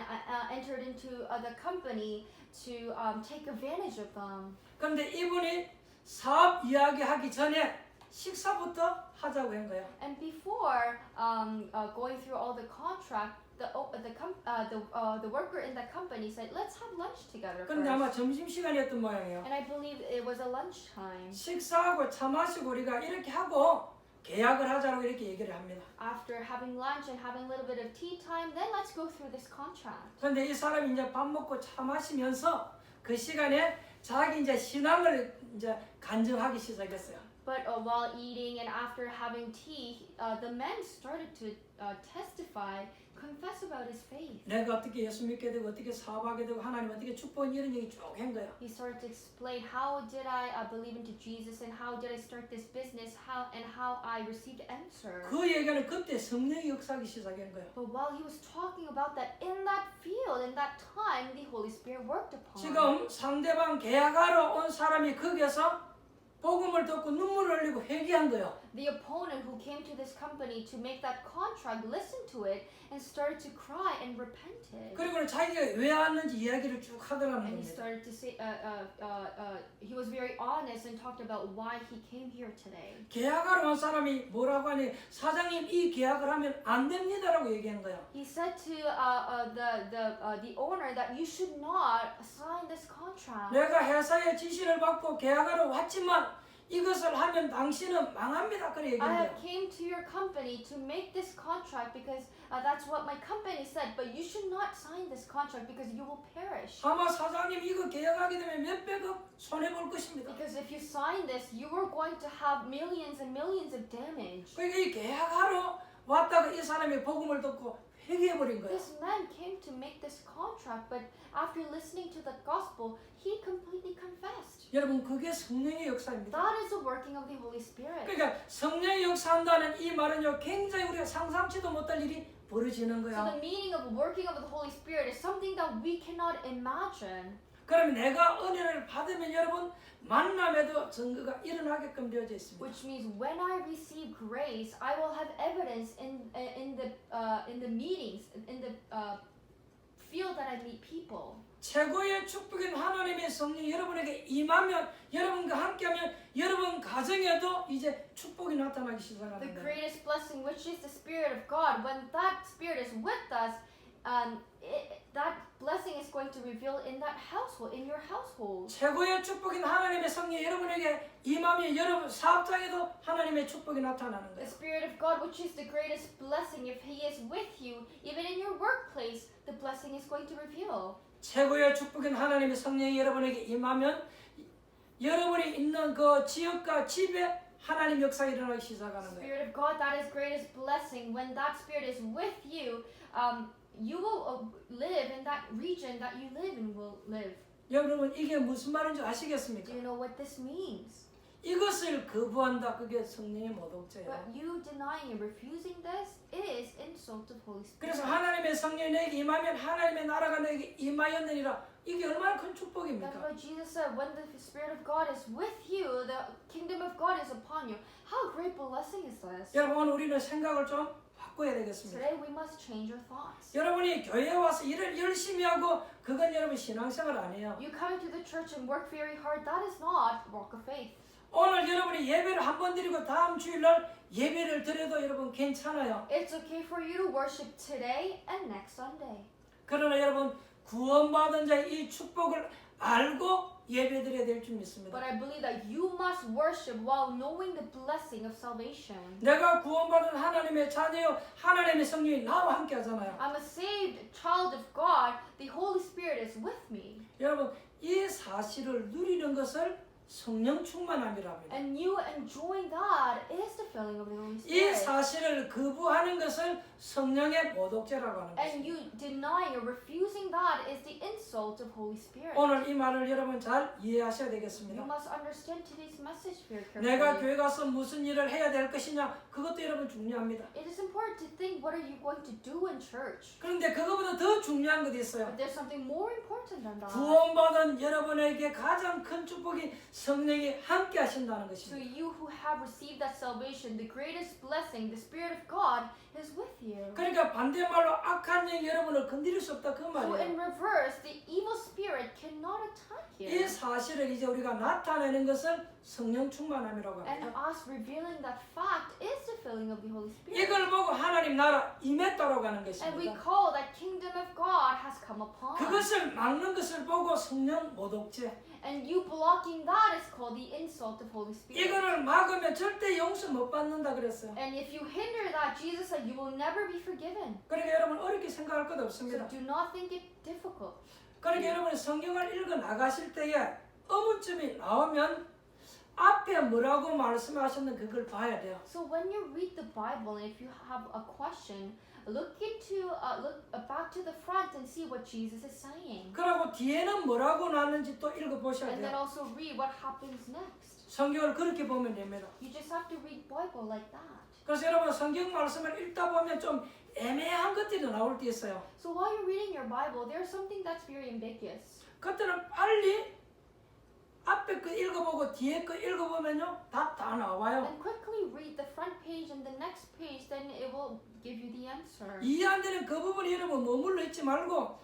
entered into the company to take advantage of them. 그런데 이분이 사업 이야기하기 전에 식사부터 하자고 한 거예요. And before going through all the contract, the worker in the company said, "Let's have lunch together 그런데 아마 first." 점심 시간이었던 모양이에요. And I believe it was a lunchtime. 식사하고 차 마시고 우리가 이렇게 하고 계약을 하자고 이렇게 얘기를 합니다. After having lunch and having a little bit of tea time, then let's go through this contract. 그런데 이 사람이 이제 밥 먹고 차 마시면서 그 시간에 자기 이제 신앙을 이제 간증하기 시작했어요. But while eating and after having tea, the man started to testify, confess about his faith. 내가 어떻게 예수 믿게 되고 어떻게 사업하게 되고 하나님 어떻게 축복한 이런 얘기 쭉 한 거예요. He started to explain how did I believe into Jesus and how did I start this business, how I received answer. 그 얘기는 그때 성령이 역사하기 시작한 거예요. But while he was talking about that, in that field, in that time, the Holy Spirit worked upon. 지금 상대방 계약하러 온 사람이 거기서 복음을 듣고 눈물을 흘리고 회개한 거예요. The opponent who came to this company to make that contract listened to it and started to cry and repented. 그리고 자기가 왜 왔는지 이야기를 쭉 하더라는 And he 겁니다. started to say, he was very honest and talked about why he came here today. 계약하러 온 사람이 뭐라고 하니 사장님 이 계약을 하면 안 됩니다라고 얘기한 거예요. He said to the owner that you should not sign this contract. 내가 회사의 지시를 받고 계약하러 왔지만 이것을 하면 당신은 망합니다. 그래 I 얘기한 거예요. have came to your company to make this contract because that's what my company said. But you should not sign this contract because you will perish. 아마 사장님 이거 계약하게 되면 몇백억 손해볼 것입니다. Because if you sign this, you are going to have millions and millions of damage. 그러니까 이 계약하러 왔다가 이 사람이 복음을 듣고 회개해버린 거예요. This man came to make this contract, but after listening to the gospel, he completely confessed. 여러분 그게 성령의 역사입니다. That is the working of the Holy Spirit. 그러니까 성령의 역사한다는 이 말은요 굉장히 우리가 상상치도 못할 일이 벌어지는 So 거야. the meaning of working of the Holy Spirit is something that we cannot imagine. 그러면 내가 은혜를 받으면 여러분 만남에도 증거가 일어나게끔 되어져 있습니다. Which means when I receive grace, I will have evidence in the meetings, in the field that I meet people. 최고의 축복인 하나님의 성령이 여러분에게 임하면 여러분과 함께하면 여러분 가정에도 이제 축복이 나타나기 The 시작하는 거예요. greatest blessing, which is the Spirit of God, when that Spirit is with us, that blessing is going to reveal in that household, in your household. 최고의 축복인 하나님의 성령이 여러분에게 임하면 여러분 사업장에도 하나님의 축복이 나타나는 The 거예요. Spirit of God, which is the greatest blessing, if He is with you, even in your workplace, the blessing is going to reveal. 최고의 축복인 하나님의 성령이 여러분에게 임하면 여러분이 있는 그 지역과 집에 하나님 역사가 일어나기 시작하는 거예요. Spirit of God, that is greatest blessing. When that Spirit is with you, you will live in that region that you live in will live. 여러분 이게 무슨 말인지 아시겠습니까? Do you know what this means? 이것을 거부한다. 그게 성령의 모독죄예요. But you denying and refusing this is insult of Holy Spirit. 그래서 하나님의 성령이 내게 임하면 하나님의 나라가 내게 임하였느니라. 이게 얼마나 큰 That's 축복입니까? what Jesus said. When the Spirit of God is with you, the kingdom of God is upon you. How great blessing is this? 여러분 오늘 우리는 생각을 좀 바꿔야 되겠습니다. Today we must change our thoughts. 여러분이 교회에 와서 일을 열심히 하고 그건 여러분 신앙생활 아니에요. You come into the church and work very hard. That is not walk of faith. 오늘 여러분이 예배를 한 번 드리고 다음 주일날 예배를 드려도 여러분 괜찮아요. It's okay for you to worship today and next Sunday. 그러나 여러분 구원받은 자의 이 축복을 알고 예배드려야 될 줄 믿습니다. But I believe that you must worship while knowing the blessing of salvation. 내가 구원받은 하나님의 자녀요. 하나님의 성령이 나와 함께 하잖아요. I'm a saved child of God. The Holy Spirit is with me. 여러분 이 사실을 누리는 것을 성령 충만함이라고 합니다. And you enjoying that is the filling of the Holy 이 Spirit. 사실을 거부하는 것을 성령의 모독죄라고 하는 And 것입니다. you denying or refusing that is the insult of Holy Spirit. 오늘 이 말을 여러분 잘 이해하셔야 You 되겠습니다. must understand today's message very 내가 carefully. 교회 가서 무슨 일을 해야 될 것이냐, 그것도 여러분 중요합니다. It is important to think what are you going to do in church. 그런데 그것보다 더 중요한 것이 있어요. But there's something more important than that. 구원받은 여러분에게 가장 큰 축복이 성령이 함께 하신다는 So 것입니다. you who have received that salvation, the greatest blessing, the Spirit of God is with you. 그러니까 반대말로 악한 영이 여러분을 건드릴 수 없다 그 So 말이에요. in reverse, the evil spirit cannot attack 이 you. 사실을 이제 우리가 나타내는 것을 성령 충만함이라고 And 합니다. us revealing that fact is the filling of the Holy Spirit. 이걸 보고 하나님 나라 임했다라고 하는 And we 것입니다. call that kingdom of God has come upon. 그것을 막는 것을 보고 성령 모독죄. And you blocking that is called the insult of Holy Spirit. 이거를 막으면 절대 용서 못 받는다 그랬어요. And if you hinder that, Jesus said you will never be forgiven. 그러니까 여러분 어렵게 생각할 것 So 없습니다. do not think it difficult. 그러니까 여러분 성경을 읽어 나가실 때에 어문점이 나오면 앞에 뭐라고 말씀하셨는지 그걸 봐야 돼요. So when you read the Bible, and if you have a question, look back to the front and see what Jesus is saying. 그리고 뒤에는 뭐라고 나왔는지 또 읽어 보셔야 And then 돼요. also read what happens next. 성경을 그렇게 보면 됩니다. You just have to read Bible like that. 그래서 여러분 성경 말씀을 읽다 보면 좀 애매한 것들이 나올 때 있어요. So while you're reading your Bible, there's something that's very ambiguous. 그때는 빨리 앞에 거 읽어보고 뒤에 거 읽어보면요 답 다 나와요. And quickly read the front page and the next page, then it will give you the answer. 이해 안 되는 그 부분이 여러분 머물러 있지 말고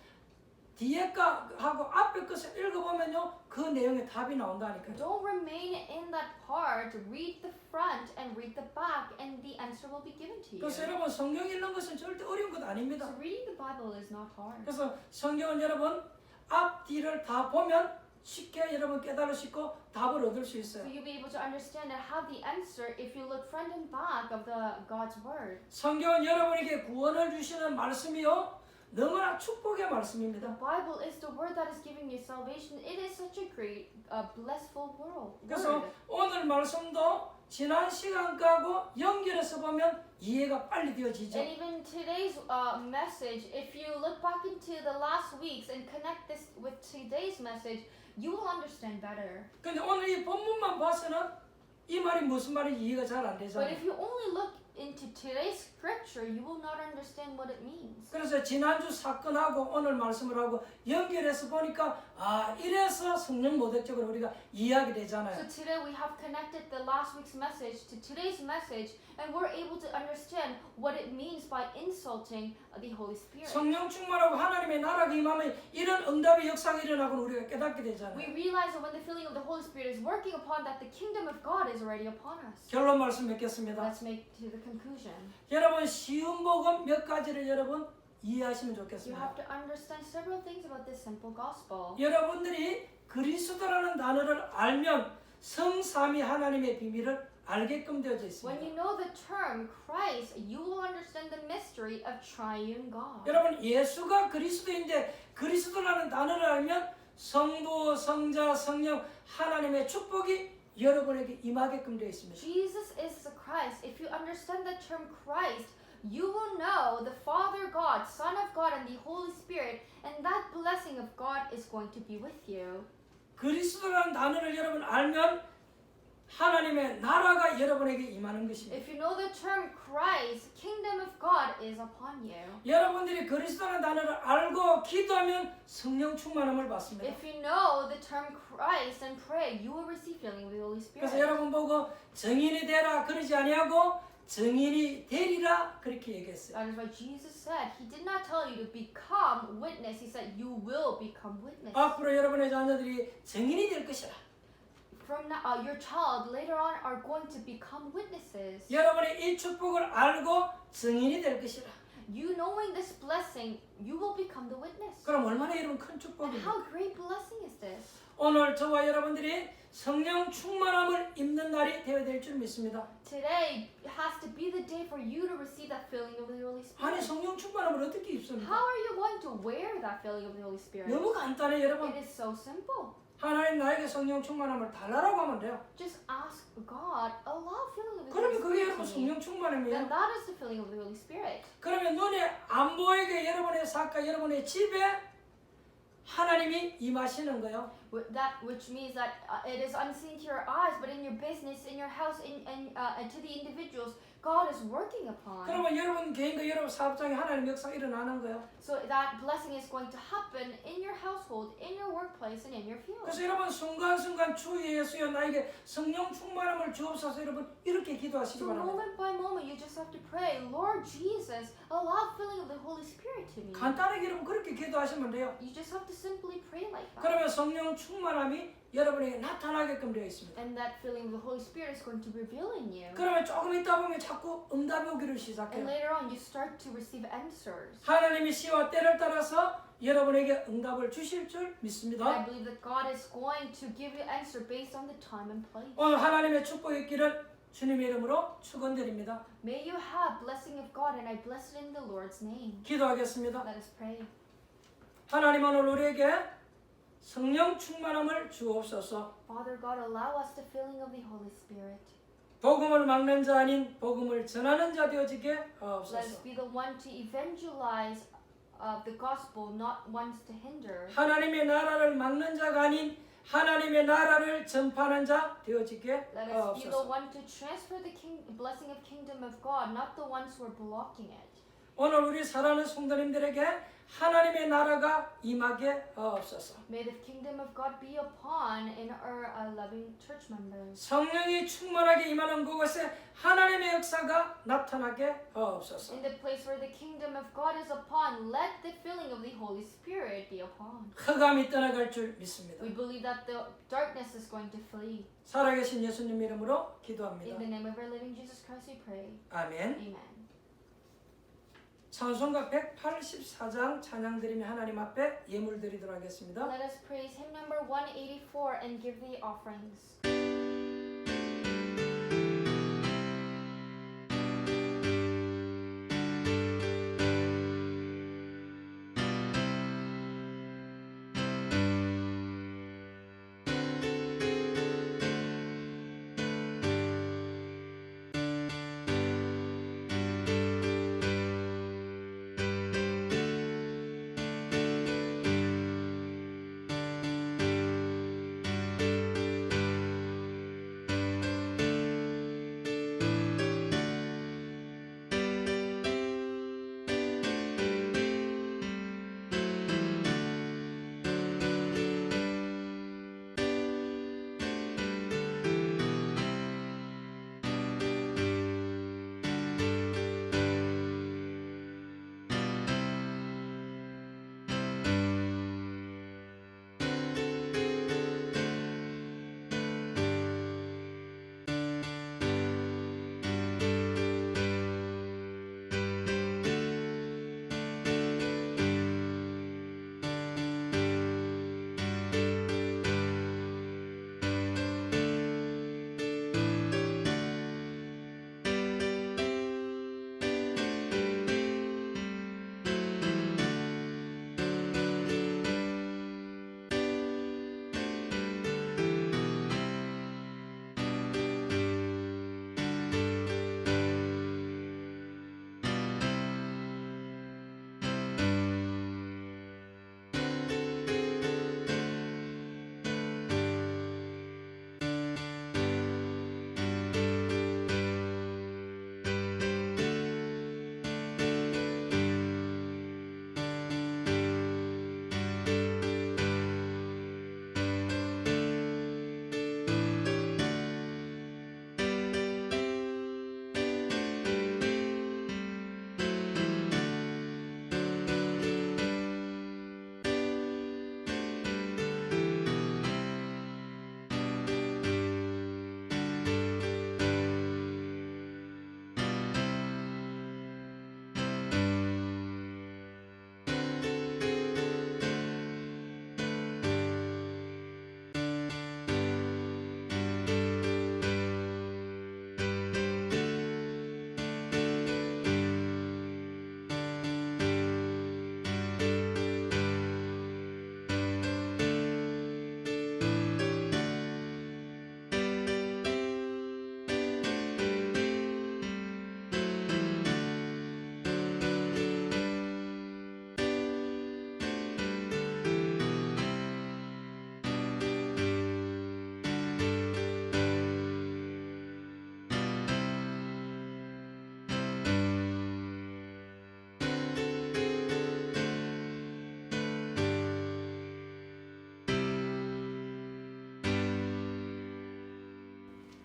뒤에 거하고 앞에 것을 읽어보면요 그 내용에 답이 나온다니까요. Don't remain in that part. Read the front and read the back, and the answer will be given to you. 그래서 여러분 성경 읽는 것은 절대 어려운 것 아닙니다. So reading the Bible is not hard. 그래서 성경은 여러분 앞 뒤를 다 보면 쉽게 여러분 깨달을 수 있고 답을 얻을 수 So 있어요. you'll be able to understand and have the answer if you look front and back of the God's word. 성경은 여러분에게 구원을 주시는 말씀이요 너무나 축복의 The 말씀입니다. Bible is the word that is giving you salvation. It is such a great, blissful world. 그래서 오늘 말씀도 지난 시간하고 연결해서 보면 이해가 빨리 되어지죠. And even today's message, if you look back into the last weeks and connect this with today's message, you will understand better. 근데 오늘 이 본문만 봐서는 이 말이 무슨 말인지 이해가 잘 안 But 되잖아요. if you only look into today's scripture, you will not understand what it means. 그래서 지난주 사건하고 오늘 말씀을 하고 연결해서 보니까 아 이래서 성령 모독적으로 우리가 이해하게 되잖아요. So today we have connected the last week's message to today's message, and we're able to understand what it means by insulting the Holy Spirit. 성령 충만하고 하나님의 나라가 임하면 이런 응답의 역사가 일어나고 우리가 깨닫게 되잖아요. We realize that when the filling of the Holy Spirit is working upon that, the kingdom of God is already upon us. 결론 말씀 맺겠습니다. Let's make to the conclusion. 여러분 쉬운 복음 몇 가지를 여러분 이해하시면 You 좋겠습니다. have to understand several things about this simple gospel. 여러분들이 그리스도라는 단어를 알면 성삼위 하나님의 비밀을 알게끔 되어져 When 있습니다. you know the term Christ, you will understand the mystery of triune God. 여러분 예수가 그리스도인데 그리스도라는 단어를 알면 성부, 성자, 성령 하나님의 축복이 여러분에게 임하게끔 되어 있습니다. Jesus is the Christ. If you understand the term Christ, you will know the Father God, Son of God, and the Holy Spirit, and that blessing of God is going to be with you. 그리스도라는 단어를 여러분 알면 하나님의 나라가 여러분에게 임하는 것입니다. If you know the term Christ, kingdom of God is upon you. 여러분들이 그리스도라는 단어를 알고 기도하면 성령 충만함을 받습니다. If you know the term Christ and pray, you will receive filling with the Holy 그래서 Spirit. 여러분 보고 정인이 되라 그러지 아니하고 정인이 되리라 그렇게 얘기했어요. That is why Jesus said, He did not tell you to become witness. He said, you will become witness. 앞으로 여러분의 자녀들이 정인이 될 것이라. From now, your child later on are going to become witnesses. 여러분이 이 축복을 알고 정인이 될 것이라. you knowing this blessing, you will become the witness. 그럼 얼마나 여러분 큰 And 축복입니까? how great blessing is this? 오늘 저와 여러분들이 성령 충만함을 입는 날이 되어야 될 줄 믿습니다. Today has to be the day for you to receive that filling of the Holy 아니 Spirit. 성령 충만함을 어떻게 How 입습니까? are you going to wear that filling of the Holy Spirit? 너무 간단해 여러분. It is so simple. 하나님 나에게 성령 충만함을 달라고 하면 돼요. Just ask God, allow filling of the 그러면 Holy 그게 Spirit 여러분 to me. 성령 충만함이에요. Then that is the filling of the Holy Spirit. 그러면 눈에 안 보이게 여러분의 삶과 여러분의 집에 하나님이 임하시는 거예요. Which means that it is unseen to your eyes, but in your business, in your house, and to the individuals, God is working upon. 그러면 여러분 개인과 여러분 사업장에 하나님 역사가 일어나는 거예요. So that blessing is going to happen in your household, in your workplace, and in your field. 그래서 여러분 순간순간 주 예수여 나에게 성령 충만함을 주옵소서 여러분 이렇게 기도하시기 So 바랍니다. moment by moment, you just have to pray, Lord Jesus, allow filling of the Holy Spirit to me. 간단하게 여러분 그렇게 기도하시면 돼요. You just have to simply pray like that. 그러면 성령 충만함이 여러분에게 나타나게끔 되어 있습니다. And that filling of the Holy Spirit is going to reveal in you. 그러면 조금 있다 보면 자꾸 응답이 오기를 And 시작해요. later on, you start to receive answers. 하나님이 시와 때를 따라서 여러분에게 응답을 주실 줄 I 믿습니다. believe that God is going to give you answer based on the time and place. 오늘 하나님의 축복이 있기를 주님의 이름으로 축원드립니다. May you have blessing of God, and I bless it in the Lord's name. 기도하겠습니다. Let us pray. 하나님 오늘 우리에게 성령 충만함을 주옵소서. Father God, allow us the filling of the Holy Spirit. 복음을 막는 자 아닌 복음을 전하는 자 되어지게 Let us 하옵소서. be the one to evangelize the gospel, not ones to hinder. 하나님의 나라를 막는 자가 아닌 하나님의 나라를 전파하는 자 되어지게 Let us be the 하옵소서. one to transfer the blessing of kingdom of God, not the ones who are blocking it. 오늘 우리 사랑하는 성도님들에게 하나님의 나라가 임하게 하옵소서. May the kingdom of God be upon in our loving church members. 성령이 충만하게 임하는 그곳에 하나님의 역사가 나타나게 하옵소서. In the place where the kingdom of God is upon, let the filling of the Holy Spirit be upon. 흑암이 떠나갈 줄 믿습니다. We believe that the darkness is going to flee. 살아계신 예수님 이름으로 In 기도합니다. the name of our living Jesus Christ we pray. 아멘. Amen. 찬송가 184장 찬양드리며 하나님 앞에 예물 드리도록 하겠습니다. Let us praise hymn number 184 and give the offerings.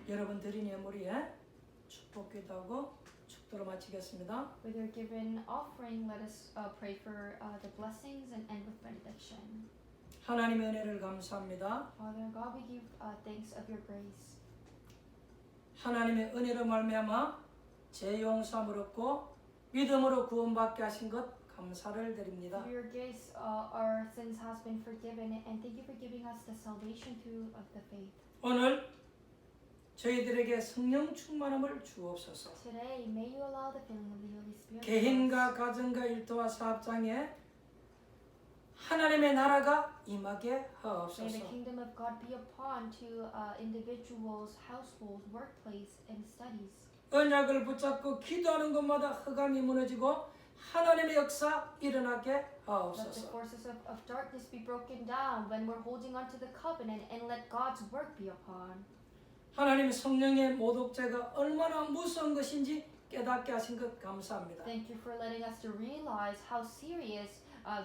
여러분 드린 예물이 축복기도 하고 축도로 마치겠습니다. With your given offering, let us pray for the blessings and end with benediction. 하나님의 은혜를 감사합니다. Father God, we give thanks of your grace. 하나님의 은혜로 말미암아 제 용서함을 얻고 믿음으로 구원받게 하신 것 감사를 드립니다. Through your grace, our sins has been forgiven, and thank you for giving us the salvation through of the faith. 오늘 저희들에게 성령 충만함을 주옵소서. Today, may you allow the filling of the Holy Spirit. 개인과 가정과 일터와 사업장에 하나님의 나라가 임하게 May the 하옵소서. kingdom of God be upon to individuals, households, workplace, and studies. 언약을 붙잡고 기도하는 것마다 흑암이 무너지고 하나님의 역사 일어나게 Let the 하옵소서. forces of darkness be broken down when we're holding on to the covenant, and let God's work be upon. 하나님 성령의 모독죄가 얼마나 무서운 것인지 깨닫게 하신 것 감사합니다. Thank you for letting us to realize how serious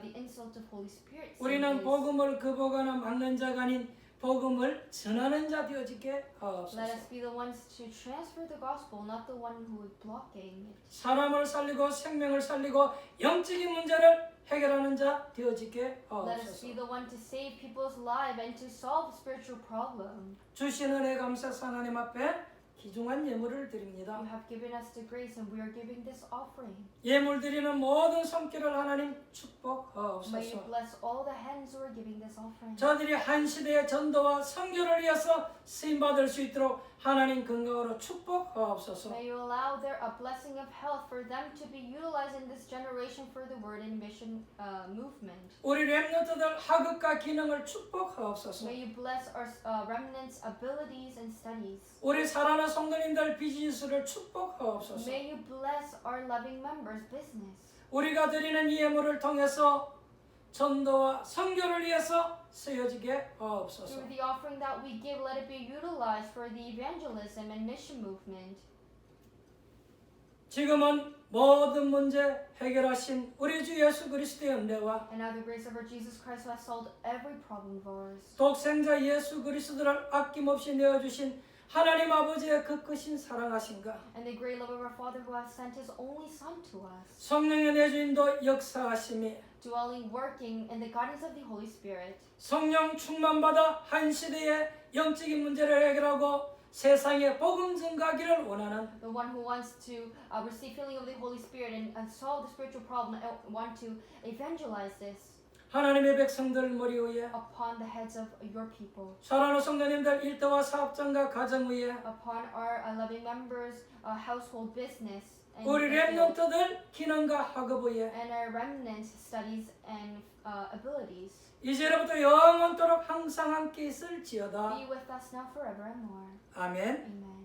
the insult of Holy Spirit sin 우리는 is. 복음을 거부하거나 막는 자가 아닌 복음을 전하는 자 되어지게 Let 하옵소서. us be the ones to transfer the gospel, not the one who is blocking it. 사람을 살리고 생명을 살리고 영적인 문제를 해결하는 자 되어지게 Let us 하옵소서. be the one to save people's lives and to solve spiritual problems. 주신 은혜 감사사 하나님 앞에 귀중한 예물을 드립니다. You have given us the grace, and we are giving this offering. 예물 드리는 모든 손길을 하나님 May you 축복하옵소서. bless all the hands who are giving this offering. 저들이 한 시대의 전도와 선교를 위해서 쓰임 받을 수 있도록 하나님 건강으로 축복하옵소서. May you allow there a blessing of health for them to be utilized in this generation for the word and mission movement. 우리 렘넌트들 학업과 기능을 축복하옵소서. May you bless our remnants' abilities and studies. 우리 사랑하는 성도님들 비즈니스를 축복하옵소서. May you bless our loving members' business. 우리가 드리는 이 예물을 통해서 전도와 선교를 위해서 쓰여지게 하옵소서. Through the offering that we give, let it be utilized for the evangelism and mission movement. 지금은 모든 문제 해결하신 우리 주 예수 그리스도의 은혜와 And now the grace of our Jesus Christ who has solved every problem of ours. 독생자 예수 그리스도를 아낌없이 내어주신 하나님 아버지의 그 크신 사랑하신가, And the great love of our Father who has sent His only Son to us. 성령의 내주인도 역사하심이 Dwelling, working in the guidance of the Holy Spirit. 성령 충만받아 한 시대의 영적인 문제를 해결하고 세상에 복음 증가하기를 원하는 The one who wants to receive filling of the Holy Spirit and solve the spiritual problem and want to evangelize this 하나님의 백성들 머리 위에, upon the heads of your people, 사랑하는 성도님들 일터와 사업장과 가정 위에, upon our loving members, household business, 우리 렘넌트들 기능과 학업 위에 and our remnants studies and abilities. 이제로부터 영원토록 항상 함께 있을지어다. Be with us now forever and more. 아멘. Amen.